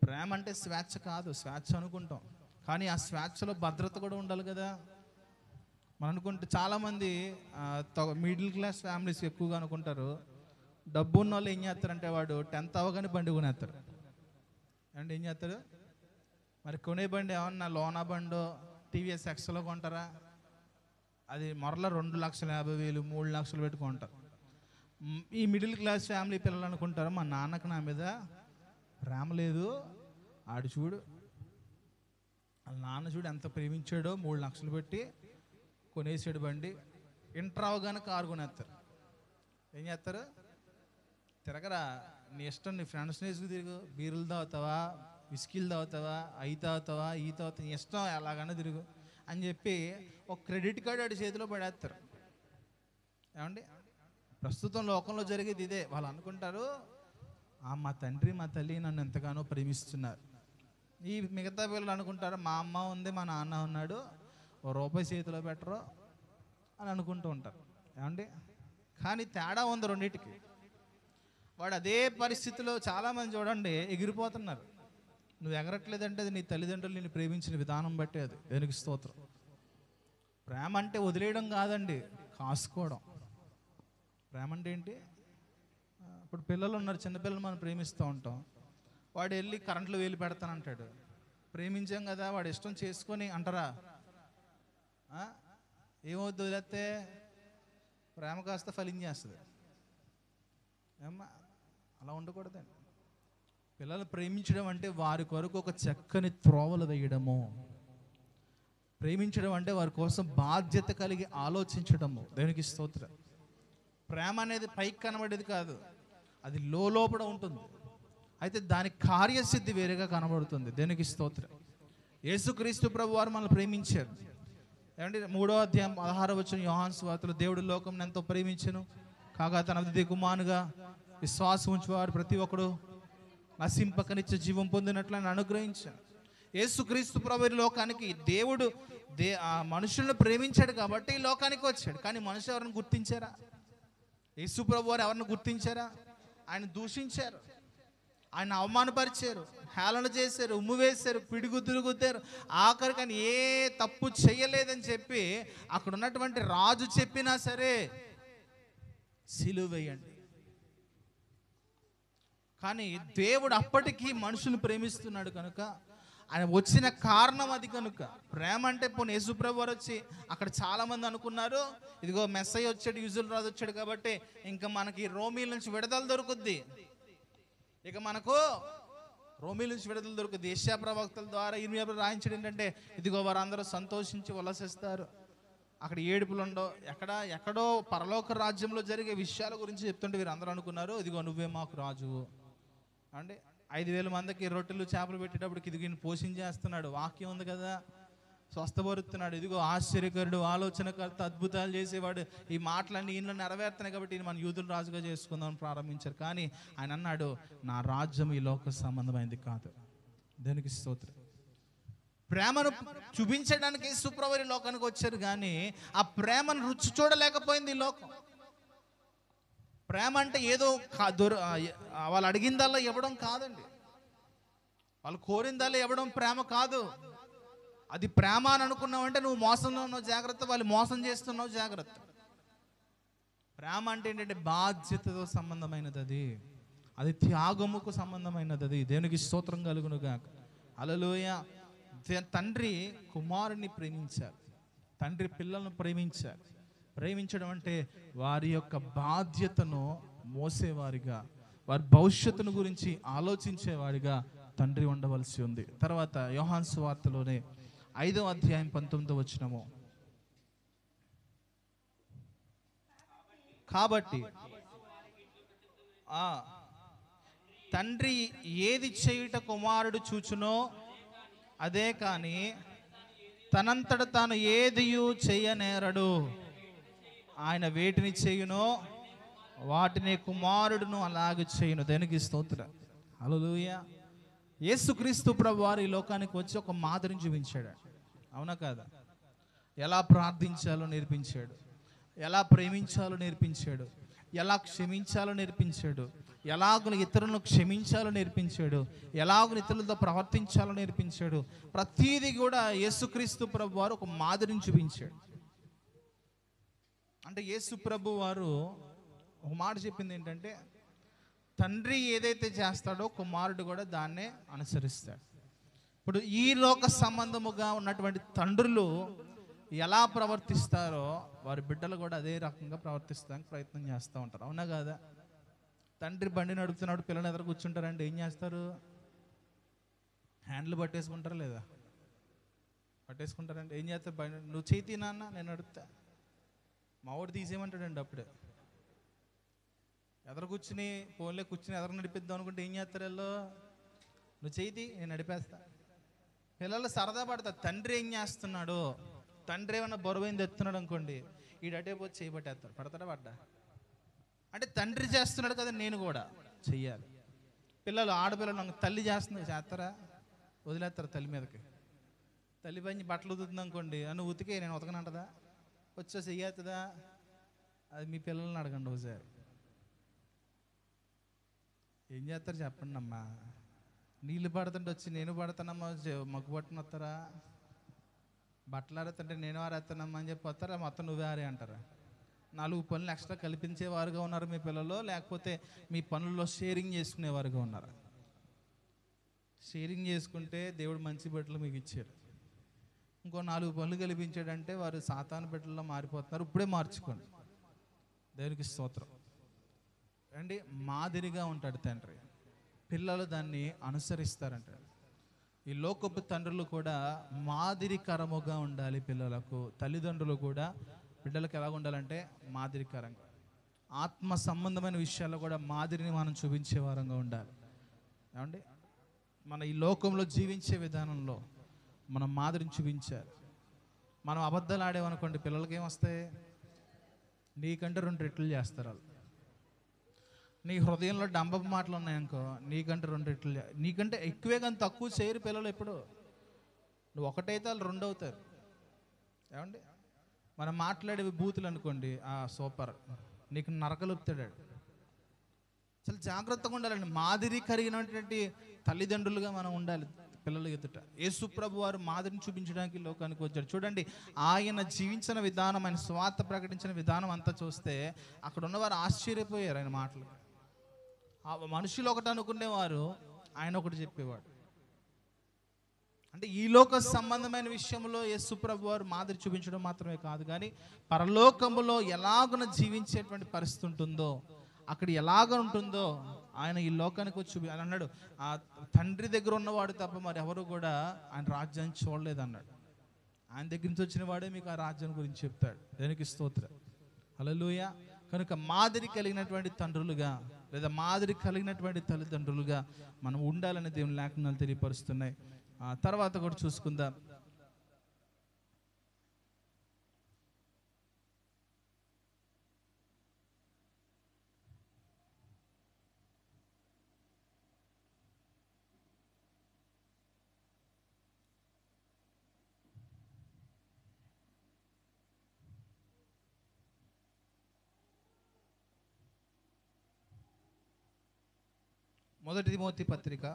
ప్రేమ అంటే స్వేచ్ఛ కాదు. స్వేచ్ఛ అనుకుంటాం, కానీ ఆ స్వేచ్ఛలో భద్రత కూడా ఉండాలి కదా. మనం అనుకుంటే చాలామంది మిడిల్ క్లాస్ ఫ్యామిలీస్ ఎక్కువగా అనుకుంటారు, డబ్బు ఉన్న వాళ్ళు ఏం చేస్తారంటే వాడు 10th అవ్వగానే బండి కొనేస్తారు. అంటే ఏం చేస్తారు? మరి కొనే బండి ఏమన్నా లోనా బండో టీవీఎస్ ఎక్స్లో కొంటారా? అది మరలా 2,50,000 3 లక్షలు పెట్టుకుంటారు. ఈ మిడిల్ క్లాస్ ఫ్యామిలీ పిల్లలు అనుకుంటారు, మా నాన్నకు నా మీద ప్రేమ లేదు, ఆడు చూడు వాళ్ళ నాన్న చూడు ఎంత ప్రేమించాడో, 3 లక్షలు పెట్టి కొనేసాడు బండి. ఇంటర్ అవగానే కారు కొనేస్తారు. ఏం చేస్తారు? తిరగరా, నీ ఇష్టం, నీ ఫ్రెండ్స్ నేసుకు తిరుగు, బీరులు తాగుతావా, విస్కీలు తాగుతావా, అయి తాగుతావా, ఈ తాగుతావు, నీ ఇష్టం ఎలాగైనా తిరుగు అని చెప్పి ఒక క్రెడిట్ కార్డు ఆడి చేతిలో పడేస్తారు. ఏమండి? ప్రస్తుతం లోకంలో జరిగేది ఇదే. వాళ్ళు అనుకుంటారు, మా తండ్రి మా తల్లి నన్ను ఎంతగానో ప్రేమిస్తున్నారు. ఈ మిగతా పిల్లలు అనుకుంటారు, మా అమ్మ ఉంది, మా నాన్న ఉన్నాడు, ₹1 చేతిలో పెట్టరు అని అనుకుంటూ ఉంటారు. ఏమండి? కానీ తేడా ఉంది రెండింటికి. వాడు అదే పరిస్థితిలో చాలామంది చూడండి ఎగిరిపోతున్నారు. నువ్వు ఎగరట్లేదంటే అది నీ తల్లిదండ్రులు నిన్ను ప్రేమించిన విధానం బట్టే. అది దేనికి స్తోత్రం. ప్రేమ అంటే వదిలేయడం కాదండి, కాసుకోవడం. ప్రేమ అంటే ఏంటి? ఇప్పుడు పిల్లలు ఉన్నారు, చిన్నపిల్లలు మనం ప్రేమిస్తూ ఉంటాం. వాడు వెళ్ళి కరెంట్లో వేలు పెడతానంటాడు. ప్రేమించాం కదా, వాడు ఇష్టం చేసుకొని అంటారా? ఏమవుద్ది వదిలేస్తే? ప్రేమ కాస్త ఫలించేస్తుంది. ఏమ్మా? అలా ఉండకూడదండి. పిల్లలు ప్రేమించడం అంటే వారి కొరకు ఒక చక్కని త్రోవలు వేయడము. ప్రేమించడం అంటే వారి కోసం బాధ్యత కలిగి ఆలోచించడము. దేవునికి స్తోత్రం. ప్రేమ అనేది పైకి కనబడేది కాదు, అది లోపల ఉంటుంది. అయితే దాని కార్యసిద్ధి వేరేగా కనబడుతుంది. దేవునికి స్తోత్రం. యేసుక్రీస్తు ప్రభు వారు మనల్ని ప్రేమించారు. ఏమంటే 3వ అధ్యాయం 16వ వచనం యోహాను సువార్తలో, దేవుడు లోకం ఎంతో ప్రేమించెను కాగా తన అద్వితీయ కుమారునిగా విశ్వాసం ఉంచువారు ప్రతి ఒక్కడు నశింపక నిత్య జీవం పొందినట్లు ఆయన అనుగ్రహించాడు. యేసుక్రీస్తు ప్రభు లోకానికి దేవుడు మనుషులను ప్రేమించాడు కాబట్టి ఈ లోకానికి వచ్చాడు. కానీ మనుషులు ఎవరిని గుర్తించారా? యేసు ప్రభు వారు ఎవరిని గుర్తించారా? ఆయన దూషించారు, ఆయన అవమానపరిచారు, హేళన చేశారు, ఉమ్ము వేశారు, పిడిగుద్దులు గుద్దారు. ఆఖరికి ఆయన ఏ తప్పు చేయలేదని చెప్పి అక్కడ ఉన్నటువంటి రాజు చెప్పినా సరే సిలువ వేయండి. కానీ దేవుడు అప్పటికీ మనుషులు ప్రేమిస్తున్నాడు కనుక ఆయన వచ్చిన కారణం అది కనుక. ప్రేమ అంటే పోనీ యేసుప్రభు వారు వచ్చి అక్కడ చాలామంది అనుకున్నారు, ఇదిగో మెస్సయ్య వచ్చాడు, యూజుల్ రాజు వచ్చాడు కాబట్టి ఇంకా మనకి రోమీల నుంచి విడుదల దొరుకుద్ది, ఇక మనకు రోమీల నుంచి విడుదల దొరుకుద్ది. యెషయా ప్రవక్తల ద్వారా ఇర్మీయా రాయించడం ఏంటంటే, ఇదిగో వారందరూ సంతోషించి ఉల్లసిస్తారు, అక్కడ ఏడుపులు ఉండవు, ఎక్కడో పరలోక రాజ్యంలో జరిగే విషయాల గురించి చెప్తుంటే వీరందరూ అనుకున్నారు, ఇదిగో నువ్వే మాకు రాజువు అంటే 5,000 మందికి రొట్టెలు చేపలు పెట్టేటప్పటికి ఇదిగో ఈయన పోషించేస్తున్నాడు, వాక్యం ఉంది కదా, స్వస్థపరుస్తున్నాడు, ఇదిగో ఆశ్చర్యకరుడు, ఆలోచనకర్త, అద్భుతాలు చేసేవాడు, ఈ మాటలన్నీ ఈయనలో నెరవేరుతున్నాయి కాబట్టి ఈయన మన యూదుల రాజుగా చేసుకుందామని ప్రారంభించారు. కానీ ఆయన అన్నాడు, నా రాజ్యం ఈ లోక సంబంధమైంది కాదు. దేనికి స్తోత్రం. ప్రేమను చూపించడానికి యేసుప్రభు లోకానికి వచ్చారు, కానీ ఆ ప్రేమను రుచి చూడలేకపోయింది ఈ లోకం. ప్రేమ అంటే ఏదో వాళ్ళు అడిగిందల్లా ఇవ్వడం కాదండి, వాళ్ళు కోరిందల్లా ఇవ్వడం ప్రేమ కాదు. అది ప్రేమ అని అనుకున్నావు అంటే నువ్వు మోసంలో ఉన్నావు జాగ్రత్త, వాళ్ళు మోసం చేస్తున్నావు జాగ్రత్త. ప్రేమ అంటే ఏంటంటే బాధ్యతతో సంబంధమైనది, అది త్యాగముకు సంబంధమైనది. అది దేవునికి స్తోత్రం కలుగును గాక. హల్లెలూయా. తండ్రి కుమారుని ప్రేమించారు, తండ్రి పిల్లలను ప్రేమించారు. ప్రేమించడం అంటే వారి యొక్క బాధ్యతను మోసేవారిగా, వారి భవిష్యత్తును గురించి ఆలోచించేవారిగా తండ్రి ఉండవలసి ఉంది. తర్వాత యోహాను సువార్తలోనే 5వ అధ్యాయం 19వ వచనము, కాబట్టి తండ్రి ఏది చేయుట కుమారుడు చూచునో అదే కానీ తనంతట తాను ఏదియు చేయనేరడు. ఆయన వేటిని చేయునో వాటిని కుమారుడును అలాగే చేయును. దేనికి స్తోత్రం. హల్లెలూయా. యేసుక్రీస్తు ప్రభువారు ఈ లోకానికి వచ్చి ఒక మాదిరిని చూపించాడు, అవునా కాదా? ఎలా ప్రార్థించాలో నేర్పించాడు, ఎలా ప్రేమించాలో నేర్పించాడు, ఎలా క్షమించాలో నేర్పించాడు, ఎలాగ ఇతరులను క్షమించాలో నేర్పించాడు, ఎలాగ ఇతరులతో ప్రవర్తించాలో నేర్పించాడు. ప్రతీది కూడా యేసుక్రీస్తు ప్రభు వారు ఒక మాదిరిని చూపించాడు. అంటే యేసు ప్రభు వారు ఒక మాట చెప్పింది ఏంటంటే, తండ్రి ఏదైతే చేస్తాడో కుమారుడు కూడా దాన్నే అనుసరిస్తాడు. ఇప్పుడు ఈ లోక సంబంధముగా ఉన్నటువంటి తండ్రులు ఎలా ప్రవర్తిస్తారో వారి బిడ్డలు కూడా అదే రకంగా ప్రవర్తిస్తానికి ప్రయత్నం చేస్తూ ఉంటారు, అవునా కాదా? తండ్రి బండి నడుపుతున్నాడు, పిల్లలు ఎదురు కూర్చుంటారంటే ఏం చేస్తారు? హ్యాండ్లు పట్టేసుకుంటారా లేదా? పట్టేసుకుంటారంటే ఏం చేస్తారు? బండి నువ్వు చేతి నాన్న నేను నడుపుతా, మా వాడు తీసేయమంటాడండి. అప్పుడే ఎదురు కూర్చుని ఫోన్లో కూర్చుని ఎదురు నడిపిద్దాం అనుకుంటే ఏం చేస్తారు? వీళ్ళు నువ్వు చేతి నేను నడిపేస్తా. పిల్లలు సరదా పడతారు. తండ్రి ఏం చేస్తున్నాడు, తండ్రి ఏమన్నా బరువైంది ఎత్తున్నాడు అనుకోండి, ఈడటే పోతే చేయబట్టేస్తాడు. పడతాడా పడ్డా అంటే తండ్రి చేస్తున్నాడు కదా, నేను కూడా చెయ్యాలి. పిల్లలు ఆడపిల్లలు తల్లి చేస్తుంది చేస్తారా? వదిలేస్తారు తల్లి మీదకి. తల్లి పని బట్టలు ఉతుకుతుంది అనుకోండి, నువ్వు ఉతికే నేను ఉతకనంటదా, వచ్చా చెయ్యేస్తుందా? అది మీ పిల్లల్ని అడగండి ఒకసారి. ఏం చేస్తారు చెప్పండి అమ్మా. నీళ్ళు పడుతుంటే వచ్చి నేను పడతానమ్మా మగ్గు పట్టుకుని వస్తారా? బట్టలు ఆరేస్తుంటే నేను ఆరేస్తానమ్మా అని చెప్పి వస్తారా? మొత్తం నువ్వే ఆరే అంటారా? 4 పనులు ఎక్స్ట్రా కల్పించేవారుగా ఉన్నారు మీ పిల్లలు, లేకపోతే మీ పనుల్లో షేరింగ్ చేసుకునేవారుగా ఉన్నారా? షేరింగ్ చేసుకుంటే దేవుడు మంచి బిడ్డలు మీకు ఇచ్చారు. ఇంకో 4 పనులు కల్పించాడంటే వారు సాతాను బిడ్డల్లో మారిపోతున్నారు. ఇప్పుడే మార్చుకోండి. దేవునికి స్తోత్రం అండి. మాదిరిగా ఉంటాడు తండ్రి, పిల్లలు దాన్ని అనుసరిస్తారంటాడు. ఈ లోకపు తండ్రులు కూడా మాదిరికరముగా ఉండాలి పిల్లలకు. తల్లిదండ్రులు కూడా బిడ్డలకు ఎలా ఉండాలంటే మాదిరికరంగా, ఆత్మ సంబంధమైన విషయాల్లో కూడా మాదిరిని మనం చూపించే వారంగా ఉండాలి. ఏమండి, మన ఈ లోకంలో జీవించే విధానంలో మనం మాదిరిని చూపించాలి. మనం అబద్ధాలు ఆడేమనుకోండి, పిల్లలకి ఏమొస్తాయి? నీకంటే 2 రెట్లు చేస్తారు వాళ్ళు. నీ హృదయంలో డంబపు మాటలు ఉన్నాయనుకో, నీకంటే 2 రెట్లు, నీకంటే ఎక్కువే కానీ తక్కువ చేయరు పిల్లలు ఎప్పుడు. నువ్వు ఒకటైతే వాళ్ళు 2 అవుతారు. ఏమండి, మనం మాట్లాడేవి బూతులు అనుకోండి, సూపర్, నీకు నరకలుపుతాడు. చాలా జాగ్రత్తగా ఉండాలండి. మాదిరి కలిగినటువంటి తల్లిదండ్రులుగా మనం ఉండాలి పిల్లల ఎదుట. యేసు ప్రభు వారు మాదిరిని చూపించడానికి లోకానికి వచ్చాడు. చూడండి, ఆయన జీవించిన విధానం, ఆయన స్వార్థ ప్రకటించిన విధానం అంతా చూస్తే అక్కడ ఉన్నవారు ఆశ్చర్యపోయారు ఆయన మాటలు. మనుషులు ఒకటి అనుకునేవారు, ఆయన ఒకటి చెప్పేవాడు. అంటే ఈ లోక సంబంధమైన విషయంలో యేసు ప్రభు వారు మాదిరి చూపించడం మాత్రమే కాదు, కానీ పరలోకములో ఎలాగున జీవించేటువంటి పరిస్థితి ఉంటుందో, అక్కడ ఎలాగ ఉంటుందో ఆయన ఈ లోకానికి వచ్చి ఆయన అన్నాడు, ఆ తండ్రి దగ్గర ఉన్నవాడు తప్ప మరి ఎవరు కూడా ఆయన రాజ్యాన్ని చూడలేదు అన్నాడు. ఆయన దగ్గర నుంచి వచ్చిన వాడే మీకు ఆ రాజ్యం గురించి చెప్తాడు. దేనికి స్తోత్రం, హల్లెలూయా. కనుక మాదిరి కలిగినటువంటి తండ్రులుగా లేదా మాదిరి కలిగినటువంటి తల్లిదండ్రులుగా మనం ఉండాలని దేవుని లేఖనాలు తెలియపరుస్తున్నాయి. ఆ తర్వాత కూడా చూసుకుందాం. మొదటి తిమోతి పత్రిక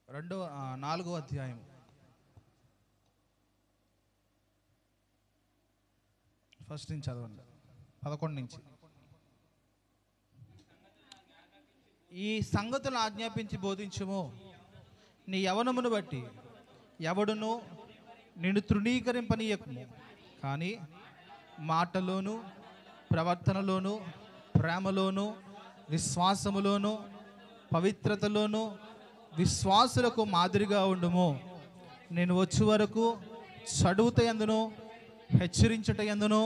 4వ అధ్యాయం ఫస్ట్ నుంచి చదవండి, 11 నుంచి. ఈ సంగతులు ఆజ్ఞాపించి బోధించుము, నీ యవనమును బట్టి ఎవడును నిన్ను తృణీకరింపనీయకుము, కానీ మాటలోను ప్రవర్తనలోను ప్రేమలోను విశ్వాసములోను పవిత్రతలోను విశ్వాసులకు మాదిరిగా ఉండుము. నేను వచ్చే వరకు చదువుట యందును హెచ్చరించుట యందును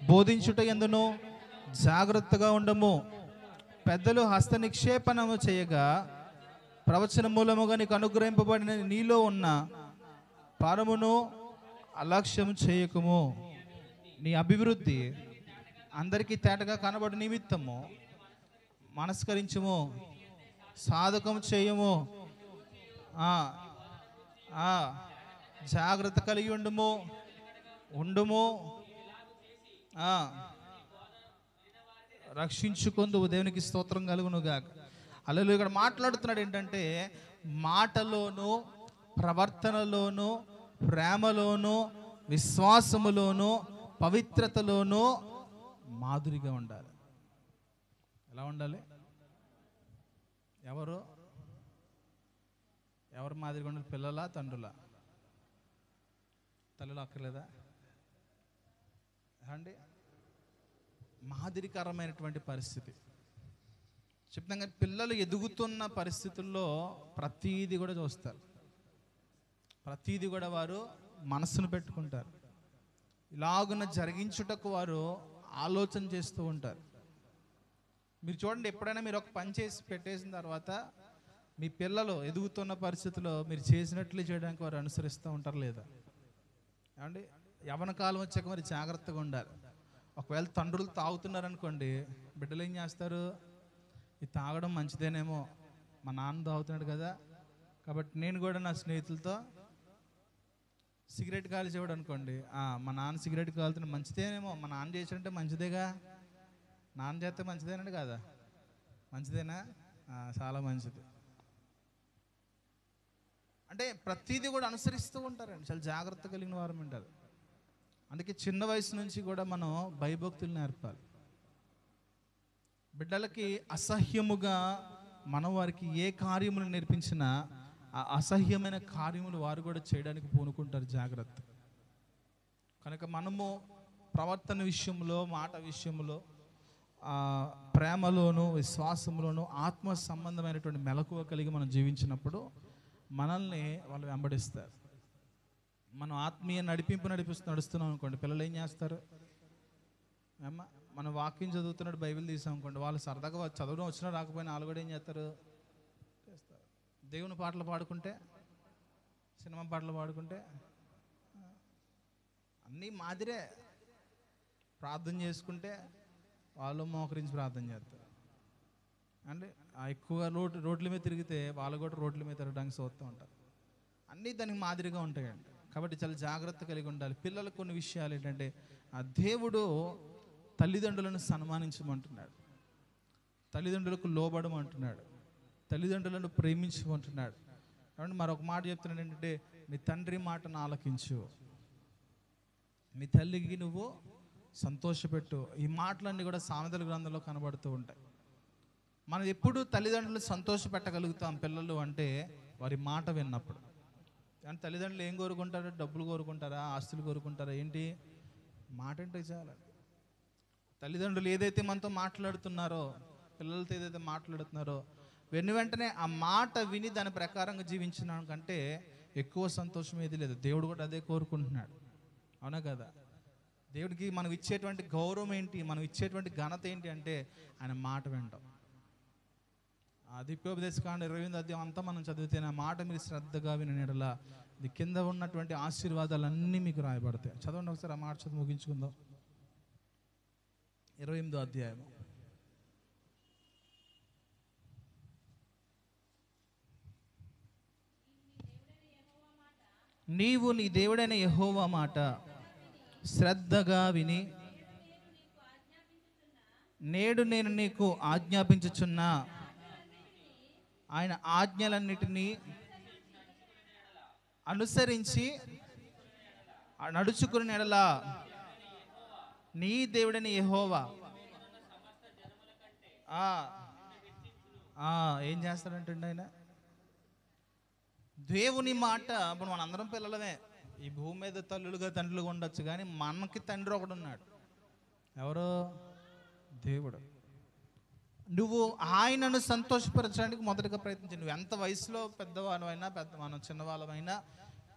బోధించుట యందును జాగ్రత్తగా ఉండము. పెద్దలు హస్త నిక్షేపణము చేయగా ప్రవచన మూలముగా నీకు అనుగ్రహింపబడిన నీలో ఉన్న పరమును అలక్ష్యం చేయకము. నీ అభివృద్ధి అందరికీ తేటగా కనబడు నిమిత్తము మనస్కరించుము, సాధకం చేయము, జాగ్రత్త కలిగి ఉండుము, రక్షించుకుందు. దేవునికి స్తోత్రం కలుగునుగాక. అల్లెలూయా. ఇక్కడ మాట్లాడుతున్నాడు ఏంటంటే, మాటలోను ప్రవర్తనలోను ప్రేమలోను విశ్వాసములోను పవిత్రతలోను మాదిరిగా ఉండాలి. ఎలా ఉండాలి? ఎవరు మాదిరిగా ఉండాలి? పిల్లలా తండ్రులా? తల్లులు అక్కర్లేదా అండి? మాదిరికరమైనటువంటి పరిస్థితి చెప్తాం. కానీ పిల్లలు ఎదుగుతున్న పరిస్థితుల్లో ప్రతీది కూడా చూస్తారు, ప్రతీది కూడా వారు మనస్సును పెట్టుకుంటారు. ఇలాగున జరిగించుటకు వారు ఆలోచన చేస్తూ ఉంటారు. మీరు చూడండి, ఎప్పుడైనా మీరు ఒక పని చేసి పెట్టేసిన తర్వాత మీ పిల్లలు ఎదుగుతున్న పరిస్థితుల్లో మీరు చేసినట్లు చేయడానికి వారు అనుసరిస్తూ ఉంటారు లేదా ఏమండి? యవ్వన కాలం వచ్చాక మరి జాగ్రత్తగా ఉండాలి. ఒకవేళ తండ్రులు తాగుతున్నారనుకోండి, బిడ్డలు ఏం చేస్తారు? ఇది తాగడం మంచిదేనేమో, మా నాన్న తాగుతున్నాడు కదా, కాబట్టి నేను కూడా నా స్నేహితులతో సిగరెట్ కాల్చేవాడు అనుకోండి, మా నాన్న సిగరెట్ కాలుతున్నా మంచిదేనేమో, మా నాన్న చేసినట్టే మంచిదేగా, నాన్న చేస్తే మంచిదేనండి కదా, మంచిదేనా? చాలా మంచిది. అంటే ప్రతిదీ కూడా అనుసరిస్తూ ఉంటారండి. చాలా జాగ్రత్త కలిగిన వారు ఉంటారు. అందుకే చిన్న వయసు నుంచి కూడా మనం భయభక్తులు నేర్పాలి. బిడ్డలకి అసహ్యముగా మనం వారికి ఏ కార్యములు నేర్పించినా ఆ అసహ్యమైన కార్యములు వారు కూడా చేయడానికి పూనుకుంటారు. జాగ్రత్త. కనుక మనము ప్రవర్తన విషయంలో మాట విషయంలో ప్రేమలోను విశ్వాసంలోను ఆత్మ సంబంధమైనటువంటి మెలకువ కలిగి మనం జీవించినప్పుడు మనల్ని వాళ్ళు వెంబడిస్తారు. మనం ఆత్మీయ నడుస్తున్నాం అనుకోండి, పిల్లలు ఏం చేస్తారు? అమ్మ మనం వాక్యం చదువుతున్నాడు, బైబిల్ తీసాం అనుకోండి, వాళ్ళు సరదాగా చదవడం వచ్చినా రాకపోయినా వాళ్ళు కూడా ఏం చేస్తారు? చేస్తారు. దేవుని పాటలు పాడుకుంటే, సినిమా పాటలు పాడుకుంటే అన్నీ మాదిరే. ప్రార్థన చేసుకుంటే వాళ్ళు మోకరించి ప్రార్థన చేస్తారు. అంటే ఎక్కువగా రోడ్ల మీద తిరిగితే వాళ్ళు కూడా రోడ్ల మీద తిరగడానికి చూస్తూ ఉంటారు. అన్నీ దానికి మాదిరిగా ఉంటాయండి. కాబట్టి చాలా జాగ్రత్త కలిగి ఉండాలి. పిల్లలకు కొన్ని విషయాలు ఏంటంటే, ఆ దేవుడు తల్లిదండ్రులను సన్మానించమంటున్నాడు, తల్లిదండ్రులకు లోబడమంటున్నాడు, తల్లిదండ్రులను ప్రేమించమంటున్నాడు. కాబట్టి మరొక మాట చెప్తున్నాడు ఏంటంటే, నీ తండ్రి మాటను ఆలకించు, నీ తల్లికి నువ్వు సంతోషపెట్టు. ఈ మాటలన్నీ కూడా సామెతల గ్రంథంలో కనబడుతూ ఉంటాయి. మనం ఎప్పుడు తల్లిదండ్రులు సంతోషపెట్టగలుగుతాం పిల్లలు అంటే వారి మాట విన్నప్పుడు. కానీ తల్లిదండ్రులు ఏం కోరుకుంటారు? డబ్బులు కోరుకుంటారా, ఆస్తులు కోరుకుంటారా? ఏంటి? మాట అంటే చాలు. తల్లిదండ్రులు ఏదైతే మనతో మాట్లాడుతున్నారో, పిల్లలతో ఏదైతే మాట్లాడుతున్నారో వెంటనే ఆ మాట విని దాని ప్రకారంగా జీవించిన కంటే ఎక్కువ సంతోషం ఏది లేదు. దేవుడు కూడా అదే కోరుకుంటున్నాడు. అవునా కదా? దేవుడికి మనం ఇచ్చేటువంటి గౌరవం ఏంటి, మనం ఇచ్చేటువంటి ఘనత ఏంటి అంటే ఆయన మాట వింటాం. ఆ ద్వితీయోపదేశకాండ 28వ అధ్యాయం అంతా మనం చదివితే ఆ మాట మీరు శ్రద్ధగా విని ఎడల ఇది కింద ఉన్నటువంటి ఆశీర్వాదాలన్నీ మీకు రాయబడతాయి. చదవండి ఒకసారి, ఆ మాట చదివి ముగించుకుందాం. 28వ అధ్యాయం. నీవు నీ దేవుడైన యెహోవా మాట శ్రద్ధగా విని నేడు నేను నీకు ఆజ్ఞాపించుచున్న ఆయన ఆజ్ఞలన్నిటినీ అనుసరించి నడుచుకుని ఎడలా నీ దేవుడైన యెహోవా ఏం చేస్తాడంటే ఆయన దేవుని మాట. ఇప్పుడు మనందరం పిల్లలమే. ఈ భూమి మీద తల్లులుగా తండ్రులుగా ఉండొచ్చు, కానీ మనకి తండ్రి ఒకడు ఉన్నాడు. ఎవరు? దేవుడు. నువ్వు ఆయనను సంతోషపరచడానికి మొదటిగా ప్రయత్నించు. నువ్వు ఎంత వయసులో పెద్దవాళ్ళమైనా మనం చిన్నవాళ్ళమైనా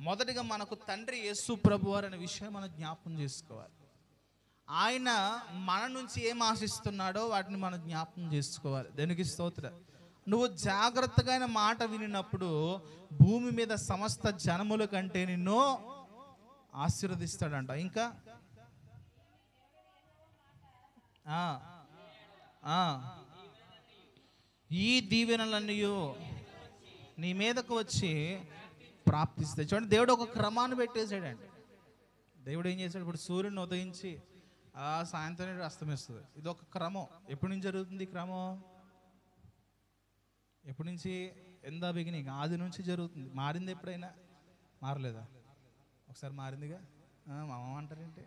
మొదటిగా మనకు తండ్రి యేసు ప్రభువారు అనే విషయం మనం జ్ఞాపకం చేసుకోవాలి. ఆయన మన నుంచి ఏం ఆశిస్తున్నాడో వాటిని మనం జ్ఞాపకం చేసుకోవాలి. దేనికి స్తోత్రం. నువ్వు జాగ్రత్తగా ఆయన మాట వినినప్పుడు భూమి మీద సమస్త జనముల కంటే నిన్ను ఆశీర్వదిస్తాడంట. ఇంకా ఈ దీవెనలన్నీ నీ మీదకు వచ్చి ప్రాప్తిస్తాయి. చూడండి, దేవుడు ఒక క్రమాన్ని పెట్టేశాడండి. దేవుడు ఏం చేశాడు? ఇప్పుడు సూర్యుని ఉదయించి సాయంత్రం అస్తమిస్తుంది. ఇది ఒక క్రమం. ఎప్పటి నుంచి జరుగుతుంది ఈ క్రమం? ఎప్పటి నుంచి? ఎందా బిగినింగ్, ఆది నుంచి జరుగుతుంది. మారింది ఎప్పుడైనా? మారలేదా? ఒకసారి మారిందిగా. మా అమ్మ అంటారేంటి?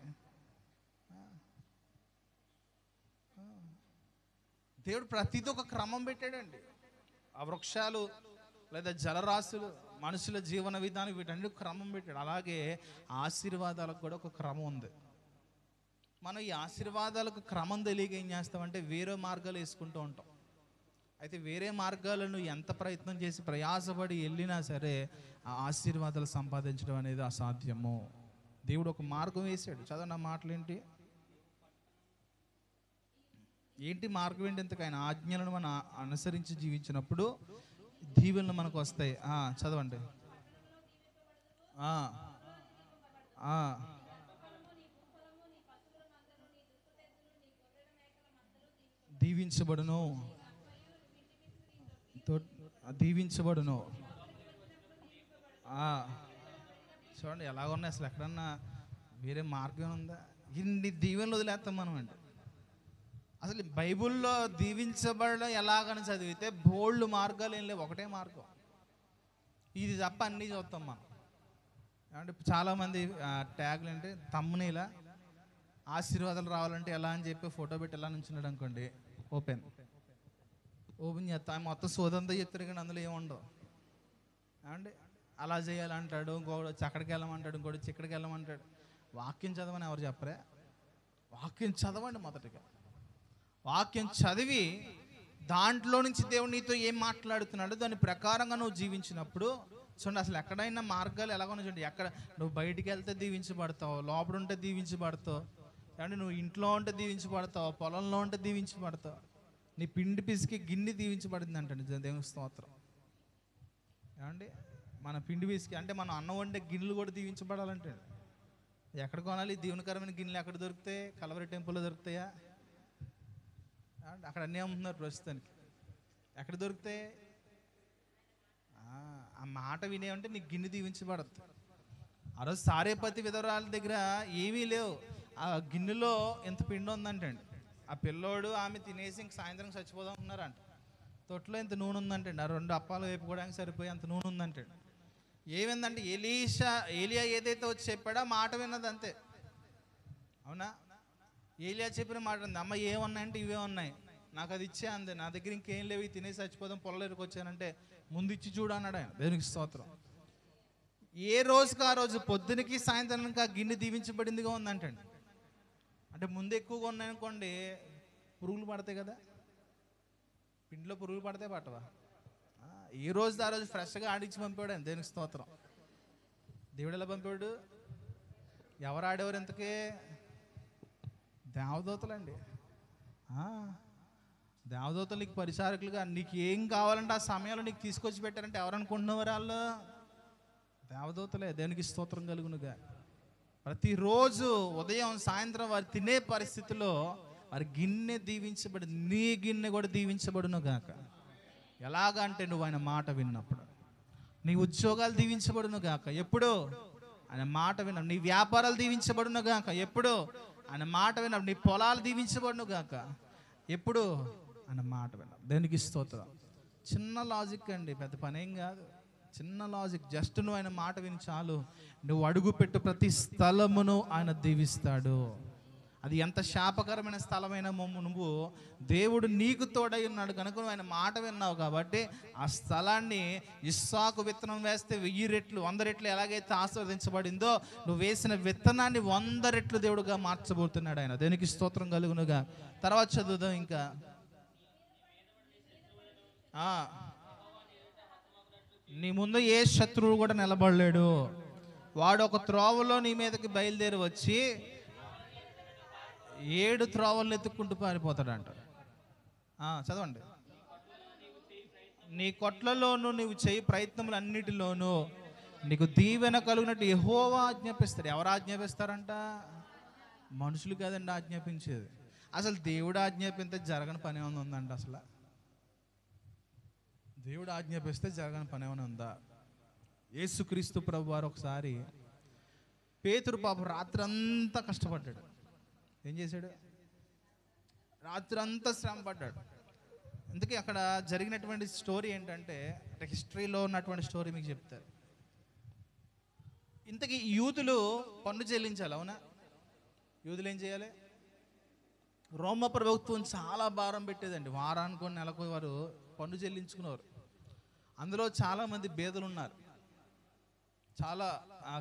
దేవుడు ప్రతిదీ ఒక క్రమం పెట్టాడండి. ఆ వృక్షాలు లేదా జలరాశులు, మనుషుల జీవన విధానం, వీటన్ని క్రమం పెట్టాడు. అలాగే ఆశీర్వాదాలకు కూడా ఒక క్రమం ఉంది. మనం ఈ ఆశీర్వాదాలకు క్రమం తెలియక ఏం చేస్తామంటే వేరే మార్గాలు వేసుకుంటూ ఉంటాం. అయితే వేరే మార్గాలను ఎంత ప్రయత్నం చేసి ప్రయాసపడి వెళ్ళినా సరే ఆ ఆశీర్వాదాలు సంపాదించడం అనేది అసాధ్యము. దేవుడు ఒక మార్గం వేసాడు. చదవండి, ఆ మాటలు ఏంటి? ఏంటి మార్గం ఏంటి? ఇంతకు ఆయన ఆజ్ఞలను మనం అనుసరించి జీవించినప్పుడు దీవెనలు మనకు వస్తాయి. చదవండి. దీవించబడును, దీవించబడును. చూడండి ఎలాగ ఉన్నాయి. అసలు ఎక్కడన్నా వేరే మార్గం ఉందా? ఇన్ని దీవెనలు వదిలేస్తాం మనం అంటే. అసలు బైబుల్లో దీవించబడడం ఎలాగని చదివితే బోల్డ్ మార్గాలు ఏం లేవు, ఒకటే మార్గం. ఇది తప్ప అన్నీ చూస్తాం మనం. అంటే చాలామంది ట్యాగ్లు అంటే తమ్మునీలా ఆశీర్వాదాలు రావాలంటే ఎలా అని చెప్పి ఫోటో పెట్టి ఎలా నుంచున్నాడు అనుకోండి, ఓపెన్ చేస్తా మొత్తం సోదంతా చెప్తారు, కానీ అందులో ఏముండవు. ఏమండి అలా చేయాలంటాడు, ఇంకోటి వచ్చి అక్కడికి వెళ్ళమంటాడు, ఇంకోటి వచ్చి ఇక్కడికి వెళ్ళమంటాడు. వాక్యం చదవని ఎవరు చెప్పరే? వాక్యం చదవండి. మొదటిగా వాక్యం చదివి దాంట్లో నుంచి దేవుడు నీతో ఏం మాట్లాడుతున్నాడో దాని ప్రకారంగా నువ్వు జీవించినప్పుడు చూడండి, అసలు ఎక్కడైనా మార్గాలు ఎలాగో చూడండి. ఎక్కడ నువ్వు బయటికి వెళ్తే దీవించబడతావు, లోపల ఉంటే దీవించబడతావు, ఏమంటే నువ్వు ఇంట్లో ఉంటే దీవించబడతావు, పొలంలో ఉంటే దీవించబడతావు. నీ పిండి పిసికి గిన్నె దీవించబడింది అంటండి దేవుని స్తోత్రం. ఏమండి మన పిండి పిసికి అంటే మనం అన్నం వండే గిన్నెలు కూడా దీవించబడాలంటే ఎక్కడ కొనాలి? దీవెనకరమైన గిన్నెలు ఎక్కడ దొరుకుతాయి? కలవరి టెంపుల్లో దొరుకుతాయా? అక్కడ అన్నీ అమ్ముతున్నారు ప్రస్తుతానికి. ఎక్కడ దొరుకుతాయి? ఆ మాట వినేవంటే నీకు గిన్నె దీవించబడద్దు. ఆ రోజు సారేపతి విధవరాల దగ్గర ఏమీ లేవు, ఆ గిన్నెలో ఎంత పిండి ఉందంటండి. ఆ పిల్లోడు ఆమె తినేసి ఇంక సాయంత్రం చచ్చిపోదాం ఉన్నారంట. తొట్లో ఇంత నూనె ఉందంటండి. ఆ 2 అప్పాలు వేపుకోవడానికి సరిపోయి అంత నూనె ఉందంటండి. ఏమైందంటే ఏలియా ఏదైతే వచ్చి చెప్పాడో మాట విన్నది అంతే. అవునా? ఏలియా చెప్పిన మాట ఉంది, అమ్మ ఏమన్నాయంటే ఇవే ఉన్నాయి, నాకు అది ఇచ్చే అంది, నా దగ్గర ఇంకేం లేవు, తినేసి చచ్చిపోదాం, పొలలేరుకు వచ్చానంటే ముందు ఇచ్చి చూడు అన్నాడు ఆయన. దేవునికి స్తోత్రం. ఏ రోజుకి ఆ రోజు పొద్దునకి సాయంత్రానికి ఆ గిన్నె దీవించబడిందిగా ఉందంటండి. అంటే ముందు ఎక్కువగా ఉన్నాయనుకోండి పురుగులు పడతాయి కదా, పిండిలో పురుగులు పడతాయి పట్టవా? ఏ రోజు ఆ రోజు ఫ్రెష్గా ఆడించి పంపాడు ఆయన. దేవునికి స్తోత్రం. దేవుడు ఎలా పంపాడు? ఎవరు ఆడేవారు ఇంతకే? దేవదూతలండి. దేవదూతలు నీకు పరిచారకులుగా, నీకు ఏం కావాలంటే ఆ సమయంలో నీకు తీసుకొచ్చి పెట్టారంటే ఎవరు అనుకుంటున్నవారు? వాళ్ళు దేవదూతలే. దేవునికి స్తోత్రం కలుగునుగా. ప్రతిరోజు ఉదయం సాయంత్రం వారు తినే పరిస్థితిలో వారి గిన్నె దీవించబడి, నీ గిన్నె కూడా దీవించబడును గాక. ఎలాగంటే నువ్వు ఆయన మాట విన్నప్పుడు నీ ఉద్యోగాలు దీవించబడును గాక. ఎప్పుడు ఆయన మాట విన్నావు. నీ వ్యాపారాలు దీవించబడును గాక. ఎప్పుడు ఆయన మాట విన్నావు. నీ పొలాలు దీవించబడును గాక. ఎప్పుడు ఆయన మాట విన్నావు. దేనికి స్తోత్రం. చిన్న లాజిక్ అండి, పెద్ద పనేం కాదు. చిన్న లాజిక్. జస్ట్ నువ్వు ఆయన మాట విని చాలు. నువ్వు అడుగు పెట్టు ప్రతి స్థలమును ఆయన దీవిస్తాడు. అది ఎంత శాపకరమైన స్థలమైన నువ్వు దేవుడు నీకు తోడై ఉన్నాడు కనుక నువ్వు ఆయన మాట విన్నావు కాబట్టి ఆ స్థలాన్ని ఇస్సాకు విత్తనం వేస్తే 1000 రెట్లు 100 రెట్లు ఎలాగైతే ఆశీర్వదించబడిందో నువ్వు వేసిన విత్తనాన్ని 100 రెట్లు దేవుడుగా మార్చబోతున్నాడు ఆయన. దేనికి స్తోత్రం కలుగునుగా. తర్వాత చదువుదాం ఇంకా. నీ ముందు ఏ శత్రువు కూడా నిలబడలేడు. వాడు ఒక త్రోవలో నీ మీదకి బయలుదేరి వచ్చి 7 త్రోవలను ఎత్తుక్కుంటూ పారిపోతాడంట. చదవండి. నీ కొట్లలోనూ నీవు చేయి ప్రయత్నములు అన్నిటిలోనూ నీకు దీవెన కలుగునట్టు యెహోవా ఆజ్ఞాపిస్తాడు. ఎవరు ఆజ్ఞాపిస్తారంట? మనుషులు కాదండి ఆజ్ఞాపించేది. అసలు దేవుడు ఆజ్ఞాపిస్తే జరగని పని ఏమైనా ఉందండి? అసలు దేవుడు ఆజ్ఞాపిస్తే జరగని పని ఏమైనా ఉందా? యేసుక్రీస్తు ప్రభు వారు ఒకసారి, పేతురు పాపం రాత్రి అంతా కష్టపడ్డాడు. ఏం చేశాడు? రాత్రి అంతా శ్రమ పడ్డాడు. అందుకే అక్కడ జరిగినటువంటి స్టోరీ ఏంటంటే, హిస్టరీలో ఉన్నటువంటి స్టోరీ మీకు చెప్తారు. ఇంతకీ యూదులు పన్ను చెల్లించాలి, అవునా? యూదులు ఏం చేయాలి? రోమ ప్రభుత్వం చాలా భారం పెట్టేదండి. వారానికి నెలకు వారు పన్ను చెల్లించుకునేవారు. అందులో చాలామంది బేదలు ఉన్నారు. చాలా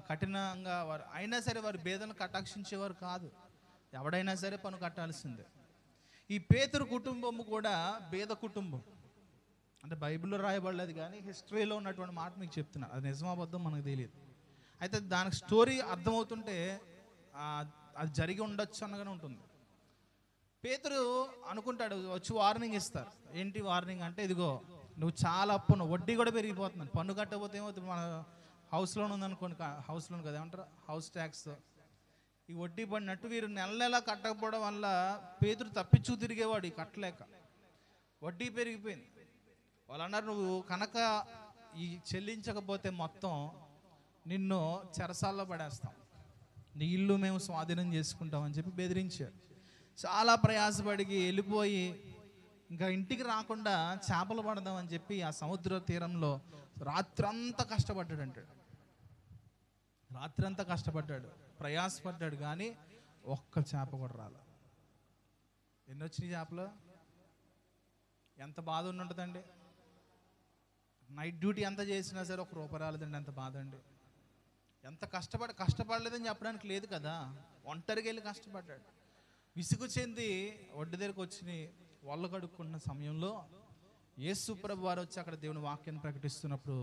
కఠినంగా వారు అయినా సరే వారు బేదలను కటాక్షించేవారు కాదు. ఎవడైనా సరే పన్ను కట్టాల్సిందే. ఈ పేతురు కుటుంబం కూడా బేద కుటుంబం. అంటే బైబిల్లో రాయబడలేదు కానీ హిస్టరీలో ఉన్నటువంటి మాట మీకు చెప్తున్నా. అది నిజమాబద్ధం మనకు తెలియదు. అయితే దానికి స్టోరీ అర్థమవుతుంటే అది జరిగి ఉండొచ్చు అనగానే ఉంటుంది. పేతురు అనుకుంటాడు, వచ్చి వార్నింగ్ ఇస్తారు. ఏంటి వార్నింగ్ అంటే, ఇదిగో నువ్వు చాలా అప్పును, వడ్డీ కూడా పెరిగిపోతున్నాను, పన్ను కట్టకపోతే ఏమవుతుంది? మన హౌస్ లోన్ ఉందనుకోండి, హౌస్ లోన్ కదా ఏమంటారు, హౌస్ ట్యాక్స్, ఈ వడ్డీ పడినట్టు వీరు నెల కట్టకపోవడం వల్ల పేతురు తప్పించు తిరిగేవాడు. ఈ కట్టలేక వడ్డీ పెరిగిపోయింది. వాళ్ళు అన్నారు, నువ్వు కనుక ఈ చెల్లించకపోతే మొత్తం నిన్ను చెరసాల్లో పడేస్తాం, నీ ఇల్లు మేము స్వాధీనం చేసుకుంటామని చెప్పి బెదిరించారు. చాలా ప్రయాసపడికి వెళ్ళిపోయి ఇంకా ఇంటికి రాకుండా చేపలు పడదామని చెప్పి ఆ సముద్ర తీరంలో రాత్రంతా కష్టపడ్డాడు. అంటాడు రాత్రంతా కష్టపడ్డాడు, ప్రయాసపడ్డాడు, కానీ ఒక్క చేప కూడా రాల. ఎన్ని వచ్చినాయి చేపలు? ఎంత బాధ ఉంటుందండి. నైట్ డ్యూటీ ఎంత చేసినా సరే ఒక రూపాయి రాలేదండి. ఎంత బాధ అండి. ఎంత కష్టపడలేదని చెప్పడానికి లేదు కదా, ఒంటరిగా వెళ్ళి కష్టపడ్డాడు. విసుగు చెంది ఒడ్డు దగ్గరకు వచ్చి వల్ల కడుక్కున్న సమయంలో యేసు ప్రభు వారు వచ్చి అక్కడ దేవుని వాక్యాన్ని ప్రకటిస్తున్నప్పుడు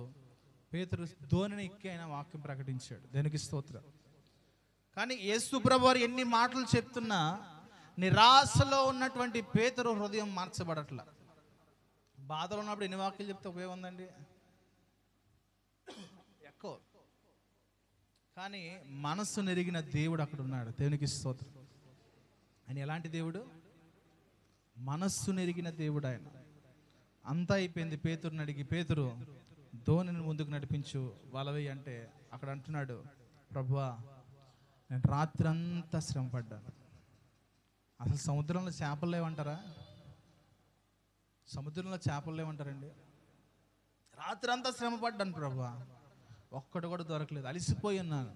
పేతురు ధోనిని ఎక్కి ఆయన వాక్యం ప్రకటించాడు. దేనికి స్తోత్రం. కానీ యేసు ప్రభు వారు ఎన్ని మాటలు చెప్తున్నా నిరాశలో ఉన్నటువంటి పేతురు హృదయం మార్చబడట్లా. బాధలో ఉన్నప్పుడు ఎన్ని వాక్యాలు చెప్తే ఉపయోగం ఉందండి? ఎక్కువ. కానీ మనస్సు నెరిగిన దేవుడు అక్కడ ఉన్నాడు. దేవునికి స్తోత్రం. ఆయన ఎలాంటి దేవుడు? మనస్సు నెరిగిన దేవుడు ఆయన. అంతా అయిపోయింది. పేతురుని అడిగి, పేతురు ధోనిని ముందుకు నడిపించు, వలవేయి అంటే అక్కడ అంటున్నాడు, ప్రభువా నేను రాత్రి అంతా శ్రమ పడ్డాను. అసలు సముద్రంలో చేపలు లేవంటారా? సముద్రంలో చేపలు లేవంటారండి? రాత్రి అంతా శ్రమ పడ్డాను ప్రభువా, ఒక్కడు కూడా దొరకలేదు, అలిసిపోయి ఉన్నాను,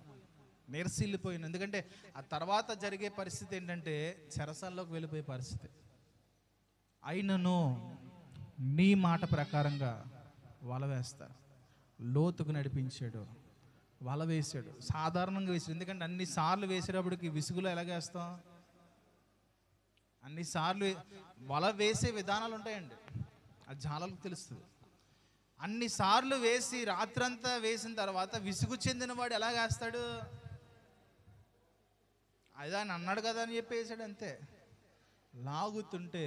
నిరసిల్లిపోయింది. ఎందుకంటే ఆ తర్వాత జరిగే పరిస్థితి ఏంటంటే చెరసాల్లోకి వెళ్ళిపోయే పరిస్థితి. అయినను నీ మాట ప్రకారంగా వల వేస్తారు. లోతుకు నడిపించాడు, వల వేసాడు, సాధారణంగా వేసాడు. ఎందుకంటే అన్నిసార్లు వేసేటప్పటికి విసుగులో ఎలాగేస్తాం, అన్నిసార్లు వల వేసే విధానాలు ఉంటాయండి, అది జాలలకు తెలుస్తుంది. అన్నిసార్లు వేసి రాత్రంతా వేసిన తర్వాత విసుగు చెందిన వాడు ఎలాగేస్తాడు, అదే ఆయన అన్నాడు కదా అని చెప్పి వేసాడు అంతే. లాగుతుంటే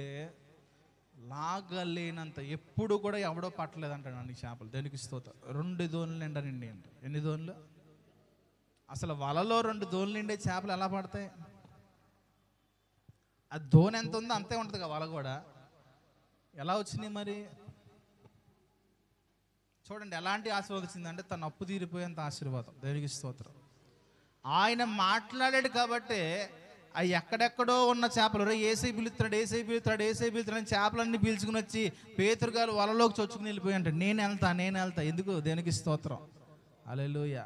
లాగలేనంత ఎప్పుడు కూడా ఎవడో పట్టలేదు అంటాడు అన్ని చేపలు. దేనికి స్తోత్రం. 2 దోణులు నిండా నిండి అంట. ఎన్ని దోణులు? అసలు వలలో 2 దోణులు నిండే చేపలు ఎలా పడతాయి? ఆ దోణి ఎంత ఉందో అంతే ఉంటుంది కదా వల కూడా. ఎలా వచ్చినాయి మరి? చూడండి ఎలాంటి ఆశీర్వాదం వచ్చిందంటే తన అప్పు తీరిపోయేంత ఆశీర్వాదం. దేవునికి స్తోత్రం. ఆయన మాట్లాడాడు కాబట్టి అవి ఎక్కడెక్కడో ఉన్న చేపలు ఏసై పిలుస్తున్నాడు, ఏసై పిలుస్తున్నాడు, ఏసై పిలుస్తున్నాడు చేపలన్నీ పీల్చుకుని వచ్చి పేతురు గారు వలలోకి చొచ్చుకుని వెళ్ళిపోయి అంటాడు, నేను వెళ్తా. ఎందుకు? దేవునికి స్తోత్రం. హల్లెలూయా.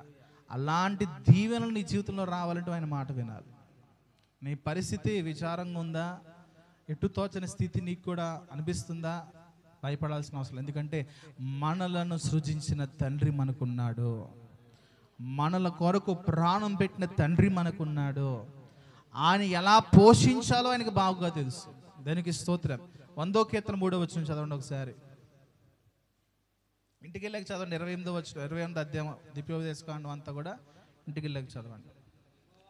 అలాంటి దీవెనలు నీ జీవితంలో రావాలంటే ఆయన మాట వినాలి. నీ పరిస్థితి విచారంగా ఉందా, ఎటు తోచని స్థితి నీకు కూడా అనిపిస్తుందా? భయపడాల్సిన అవసరం. ఎందుకంటే మనలను సృజించిన తండ్రి మనకున్నాడు, మనల కొరకు ప్రాణం పెట్టిన తండ్రి మనకున్నాడు. ఆయన ఎలా పోషించాలో ఆయనకు బాగా తెలుసు. దానికి స్తోత్రం. 100వ కీర్తన 3వ వచనం చదవండి ఒకసారి. ఇంటికి వెళ్ళాక చదవండి. 28వ వచనం, 28వ అధ్యాయం ద్వితీయోపదేశకాండం అంతా కూడా ఇంటికి వెళ్ళాక చదవండి.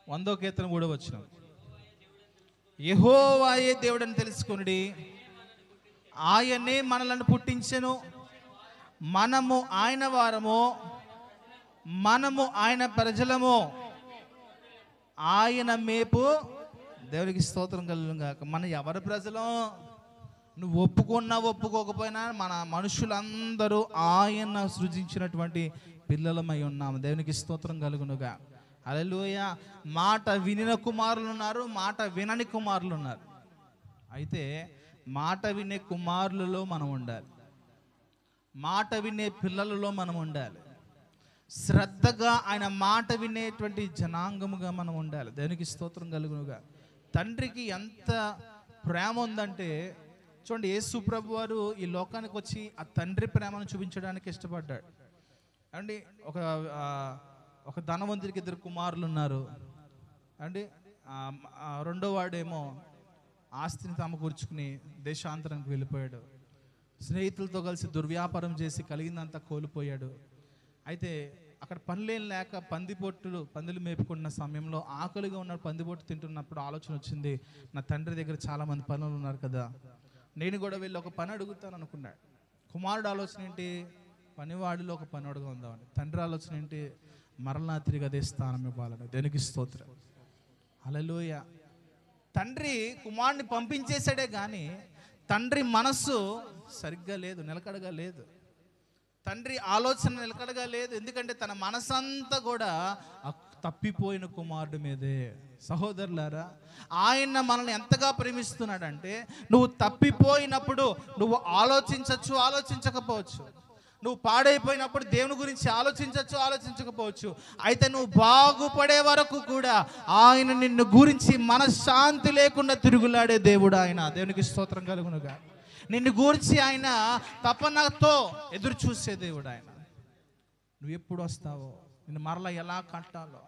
100వ కీర్తన 3వ వచనం. యెహోవాయే దేవుడని తెలుసుకొనుడి, ఆయనే మనలను పుట్టించెను, మనము ఆయన వారము, మనము ఆయన ప్రజలము, ఆయన మేపు. దేవునికి స్తోత్రం కలుగును గాక. మన ఎవరి ప్రజలం? నువ్వు ఒప్పుకున్నా ఒప్పుకోకపోయినా మన మనుషులందరూ ఆయన సృజించినటువంటి పిల్లలమై ఉన్నాము. దేవునికి స్తోత్రం కలుగునుగా. హల్లెలూయా. మాట వినిన కుమారులు ఉన్నారు, మాట వినని కుమారులు ఉన్నారు. అయితే మాట వినే కుమారులలో మనం ఉండాలి, మాట వినే పిల్లలలో మనం ఉండాలి, శ్రద్ధగా ఆయన మాట వినేటువంటి జనాంగముగా మనం ఉండాలి. దేవునికి స్తోత్రం కలుగునుగా. తండ్రికి ఎంత ప్రేమ ఉందంటే చూడండి, యేసు ప్రభు వారు ఈ లోకానికి వచ్చి ఆ తండ్రి ప్రేమను చూపించడానికి ఇష్టపడ్డాడు అండి. ఒక ధనవంతుడికి 2 కుమారులు ఉన్నారు అండి. రెండో వాడేమో ఆస్తిని సమకూర్చుకుని దేశాంతరానికి వెళ్ళిపోయాడు. స్నేహితులతో కలిసి దుర్వ్యాపారం చేసి కలిగిందంతా కోల్పోయాడు. అయితే అక్కడ పనులేం లేక పందులు మేపుకున్న సమయంలో ఆకలిగా ఉన్న పందిపొట్టు తింటున్నప్పుడు ఆలోచన వచ్చింది, నా తండ్రి దగ్గర చాలామంది పనులు ఉన్నారు కదా, నేను కూడా వెళ్ళి ఒక పని అడుగుతాను అనుకున్నాడు. కుమారుడు ఆలోచన ఏంటి? పనివాడిలో ఒక పని అడుగుదామని. తండ్రి ఆలోచన ఏంటి? మరలా తిరిగి అదే స్థానం ఇవ్వాలని. దేనికి స్తోత్రం. హల్లెలూయా. తండ్రి కుమారుడిని పంపించేశాడే కానీ తండ్రి మనస్సు సరిగ్గా లేదు, నిలకడగా లేదు. తండ్రి ఆలోచన నిలకడగా లేదు. ఎందుకంటే తన మనసంతా కూడా తప్పిపోయిన కుమారుడి మీదే. సహోదరులారా, ఆయన మనల్ని ఎంతగా ప్రేమిస్తున్నాడంటే నువ్వు తప్పిపోయినప్పుడు నువ్వు ఆలోచించవచ్చు, ఆలోచించకపోవచ్చు. నువ్వు పాడైపోయినప్పుడు దేవుని గురించి ఆలోచించవచ్చు, ఆలోచించకపోవచ్చు. అయితే నువ్వు బాగుపడే వరకు కూడా ఆయన నిన్ను గురించి మనశ్శాంతి లేకుండా తిరుగులాడే దేవుడు ఆయన. దేవునికి స్తోత్రం కలుగునుగా. నిన్ను గురించి ఆయన తపనతో ఎదురు చూసే దేవుడు ఆయన. నువ్వు ఎప్పుడు వస్తావో, నిన్ను మరలా ఎలా కట్టాలో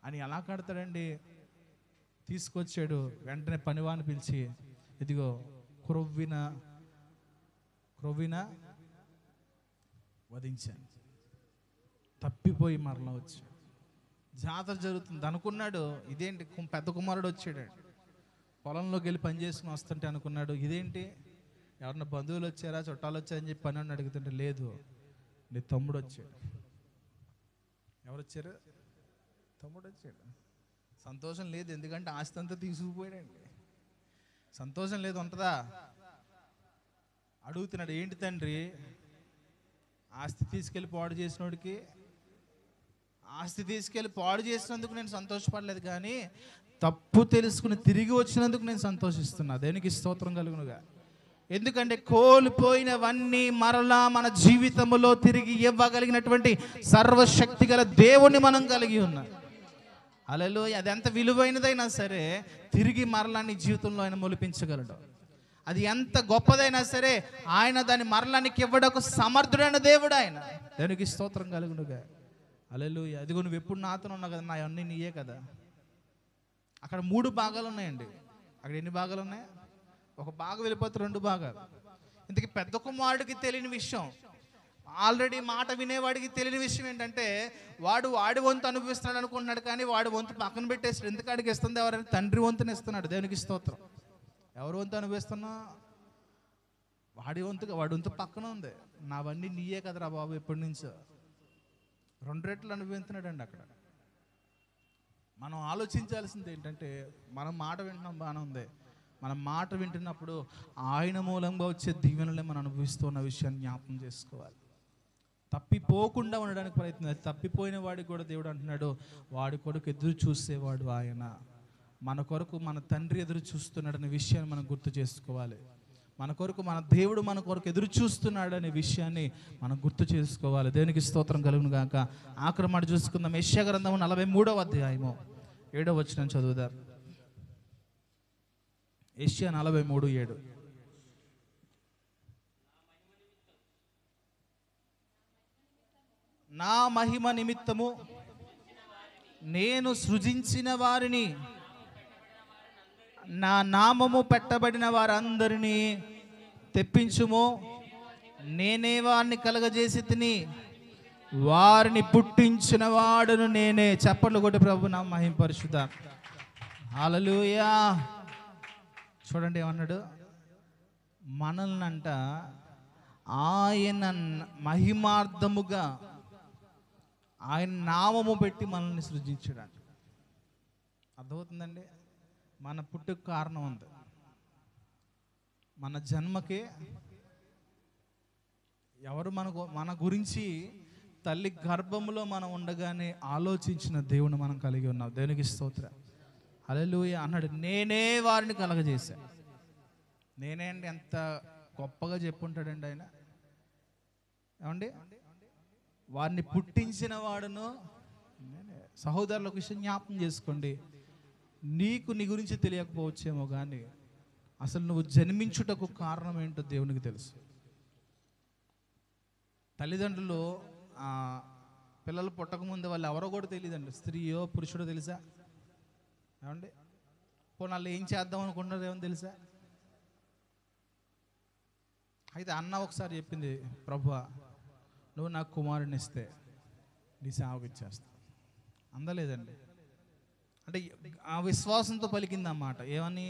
అని. ఎలా కడతాడండి? తీసుకొచ్చాడు వెంటనే పనివాడిని పిలిచి, ఇదిగో క్రొవ్విన వధించాను. తప్పిపోయి మరలా వచ్చాడు. జాతర జరుగుతుంది అనుకున్నాడు, ఇదేంటి పెద్ద కుమారుడు వచ్చాడు. పొలంలోకి వెళ్ళి పని చేసుకుని వస్తుంటే అనుకున్నాడు, ఇదేంటి ఎవరన్నా బంధువులు వచ్చారా, చుట్టాలు వచ్చారని చెప్పి పని అడుగుతుంటే, లేదు నీ తమ్ముడు వచ్చాడు. ఎవరు వచ్చారు? తమ్ముడు వచ్చాడు. సంతోషం లేదు, ఎందుకంటే ఆస్తి అంతా తీసుకుపోయాడండి. సంతోషం లేదు, ఉంటుందా? అడుగుతున్నాడు, ఏంటి తండ్రి? ఆస్తి తీసుకెళ్ళి పాడు చేసినోడికి, ఆస్తి తీసుకెళ్ళి పాడు చేసినందుకు నేను సంతోషపడలేదు, కానీ తప్పు తెలుసుకుని తిరిగి వచ్చినందుకు నేను సంతోషిస్తున్నా. దేనికి స్తోత్రం కలుగునుగా. ఎందుకంటే కోల్పోయినవన్నీ మరలా మన జీవితంలో తిరిగి ఇవ్వగలిగినటువంటి సర్వశక్తి గల దేవుణ్ణి మనం కలిగి ఉన్నాం. హల్లెలూయా. అది ఎంత విలువైనదైనా సరే తిరిగి మరలా నీ జీవితంలో ఆయన మొలిపించగలడు. అది ఎంత గొప్పదైనా సరే ఆయన దాన్ని మరలానికి ఇవ్వడానికి సమర్థుడైన దేవుడు ఆయన. దేవునికి స్తోత్రం కలుగునుగా. హల్లెలూయా. అదిగో నువ్వు ఎప్పుడు నాతో ఉన్నావు కదా, నా అన్నీ నీయే కదా. అక్కడ 3 భాగాలు ఉన్నాయండి. అక్కడ ఎన్ని భాగాలు ఉన్నాయి? ఒక భాగం వెళ్ళిపోతే 2 భాగాలు. ఇంతకీ పెద్ద కుమారుడికి తెలియని విషయం, ఆల్రెడీ మాట వినేవాడికి తెలియని విషయం ఏంటంటే వాడి వంతు అనుభవిస్తున్నాడు అనుకుంటున్నాడు, కానీ వాడి వంతు పక్కన పెట్టేసి ఎందుకు అడిగి ఇస్తుంది ఎవరైనా? తండ్రి వంతుని ఇస్తున్నాడు. దేవునికి స్తోత్రం. ఎవరి వంతు అనుభవిస్తున్నా? వాడి వంతు పక్కన ఉంది. నావన్నీ నీయే కదరా బాబు, ఎప్పటి నుంచో 2 రెట్లు అనుభవిస్తున్నాడండి. అక్కడ మనం ఆలోచించాల్సింది ఏంటంటే, మనం మాట వింటున్నాం బాగానే ఉంది, మనం మాట వింటున్నప్పుడు ఆయన మూలంగా వచ్చే దీవెనలే మనం అనుభవిస్తున్న విషయాన్ని జ్ఞాపకం చేసుకోవాలి. తప్పిపోకుండా ఉండడానికి ప్రయత్నం. తప్పిపోయిన వాడికి కూడా దేవుడు అంటున్నాడు, వాడి కొరకు ఎదురు చూసేవాడు ఆయన. మన కొరకు మన తండ్రి ఎదురు చూస్తున్నాడనే విషయాన్ని మనం గుర్తు చేసుకోవాలి. మన కొరకు మన దేవుడు మన కొరకు ఎదురు చూస్తున్నాడు అనే విషయాన్ని మనం గుర్తు చేసుకోవాలి. దేవునికి స్తోత్రం కలుగును గాక. ఆఖరి మాట చూసుకుందాం. యెషయా గ్రంథము 43వ అధ్యాయము 7వ వచనం చదువుదాం. యెషయా 43:7. నా మహిమ నిమిత్తము నేను సృజించిన వారిని, నా నామము పెట్టబడిన వారందరినీ తెప్పించుము. నేనే వారిని కలగజేసి తిని, వారిని పుట్టించిన వాడును నేనే. చప్పట్లు కొట్టి ప్రభు నా మహిమ పరిశుద్ధ. హల్లెలూయా. చూడండి ఏమన్నాడు? మనల్ని అంట ఆయన మహిమార్థముగా ఆయన నామము పెట్టి మనల్ని సృజించాడు. అర్థమవుతుందండి? మన పుట్టుకు కారణం ఉంది. మన జన్మకి ఎవరు మన గురించి తల్లి గర్భంలో మనం ఉండగానే ఆలోచించిన దేవుని మనం కలిగి ఉన్నాం. దేవునికి స్తోత్రం. హల్లెలూయా. అన్నాడు, నేనే వారిని కలగజేశాను. నేనే అండి. ఎంత గొప్పగా చెప్పుంటాడండి ఆయన. ఏమండి? వారిని పుట్టించిన వాడును నేనే. సహోదరులకు విషయం జ్ఞాపకం చేసుకోండి. నీకు నీ గురించి తెలియకపోవచ్చేమో, కానీ అసలు నువ్వు జన్మించుటకు కారణం ఏంటో దేవునికి తెలుసు. తల్లిదండ్రులు పిల్లలు పుట్టకముందు వాళ్ళు ఎవరో కూడా తెలియదండి. స్త్రీయో పురుషుడో తెలుసా? ఏమండి? వాళ్ళు ఏం చేద్దాం అనుకుంటున్నారు ఏమో తెలుసా? అయితే అన్న ఒకసారి చెప్పింది, ప్రభువా నువ్వు నాకు కుమారుని ఇస్తే నీ సేవకు ఇచ్చేస్తా. అందలేదండి. అంటే ఆ విశ్వాసంతో పలికింది అన్నమాట. ఏమని?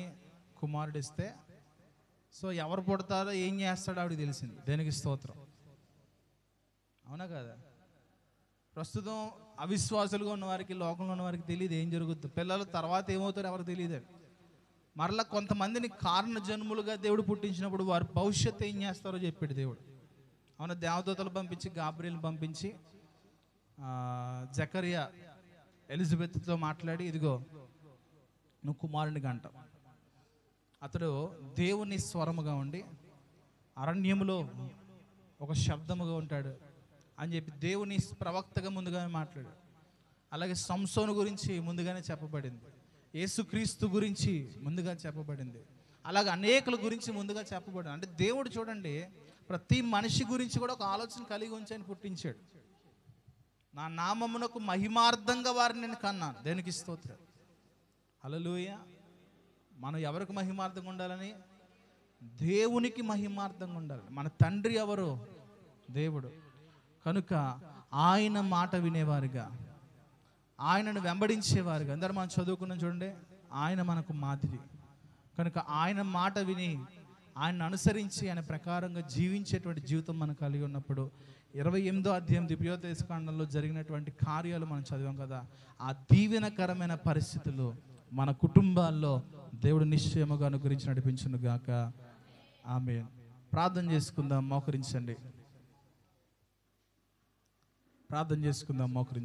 కుమారుడు ఇస్తే. సో ఎవరు పుడతారో ఏం చేస్తాడో ఆవిడకి తెలిసింది. దేనికి స్తోత్రం. అవునా కదా? ప్రస్తుతం అవిశ్వాసులుగా ఉన్నవారికి, లోకంలో ఉన్నవారికి తెలియదు ఏం జరుగుతుంది. పిల్లలు తర్వాత ఏమవుతారో ఎవరికి తెలియదు. మరలా కొంతమందిని కారణ జన్ములుగా దేవుడు పుట్టించినప్పుడు వారి భవిష్యత్తు ఏం చేస్తారో చెప్పాడు దేవుడు. అవునా? దేవదూతలు పంపించి, గాబ్రియల్ని పంపించి జకరియా ఎలిజబెత్తో మాట్లాడి, ఇదిగో నువ్వు కుమారుని గంట. అతడు దేవుని స్వరముగా ఉండి అరణ్యములో ఒక శబ్దముగా ఉంటాడు అని చెప్పి దేవుని ప్రవక్తగా ముందుగానే మాట్లాడాడు. అలాగే సంసోను గురించి ముందుగానే చెప్పబడింది. యేసుక్రీస్తు గురించి ముందుగా చెప్పబడింది. అలాగే అనేకుల గురించి ముందుగా చెప్పబడింది. అంటే దేవుడు చూడండి, ప్రతి మనిషి గురించి కూడా ఒక ఆలోచన కలిగి ఉంచి ఆయన పుట్టించాడు. నా నామమునకు మహిమార్థంగా వారిని నేను కన్నాను. దేనికి స్తోత్రం. హల్లెలూయా. మనం ఎవరికి మహిమార్థంగా ఉండాలని? దేవునికి మహిమార్థంగా ఉండాలి. మన తండ్రి ఎవరు? దేవుడు. కనుక ఆయన మాట వినేవారుగా, ఆయనను వెంబడించేవారుగా. అందరూ మనం చదువుకున్నాం చూడండి, ఆయన మనకు మాదిరి. కనుక ఆయన మాట విని ఆయన అనుసరించి ఆయన ప్రకారంగా జీవించేటువంటి జీవితం మనం కలిగి ఉన్నప్పుడు 28వ అధ్యాయం ద్వితీయోపదేశకాండంలో జరిగినటువంటి కార్యాలు మనం చదివాం కదా, ఆ దీవెనకరమైన పరిస్థితులు మన కుటుంబాల్లో దేవుడు నిశ్చయముగా అనుగ్రహించి నడిపించును గాక. ఆమేన్. ప్రార్థన చేసుకుందాం. మోకరించండి. ప్రార్థన చేసుకుందాం. మోకరించండి.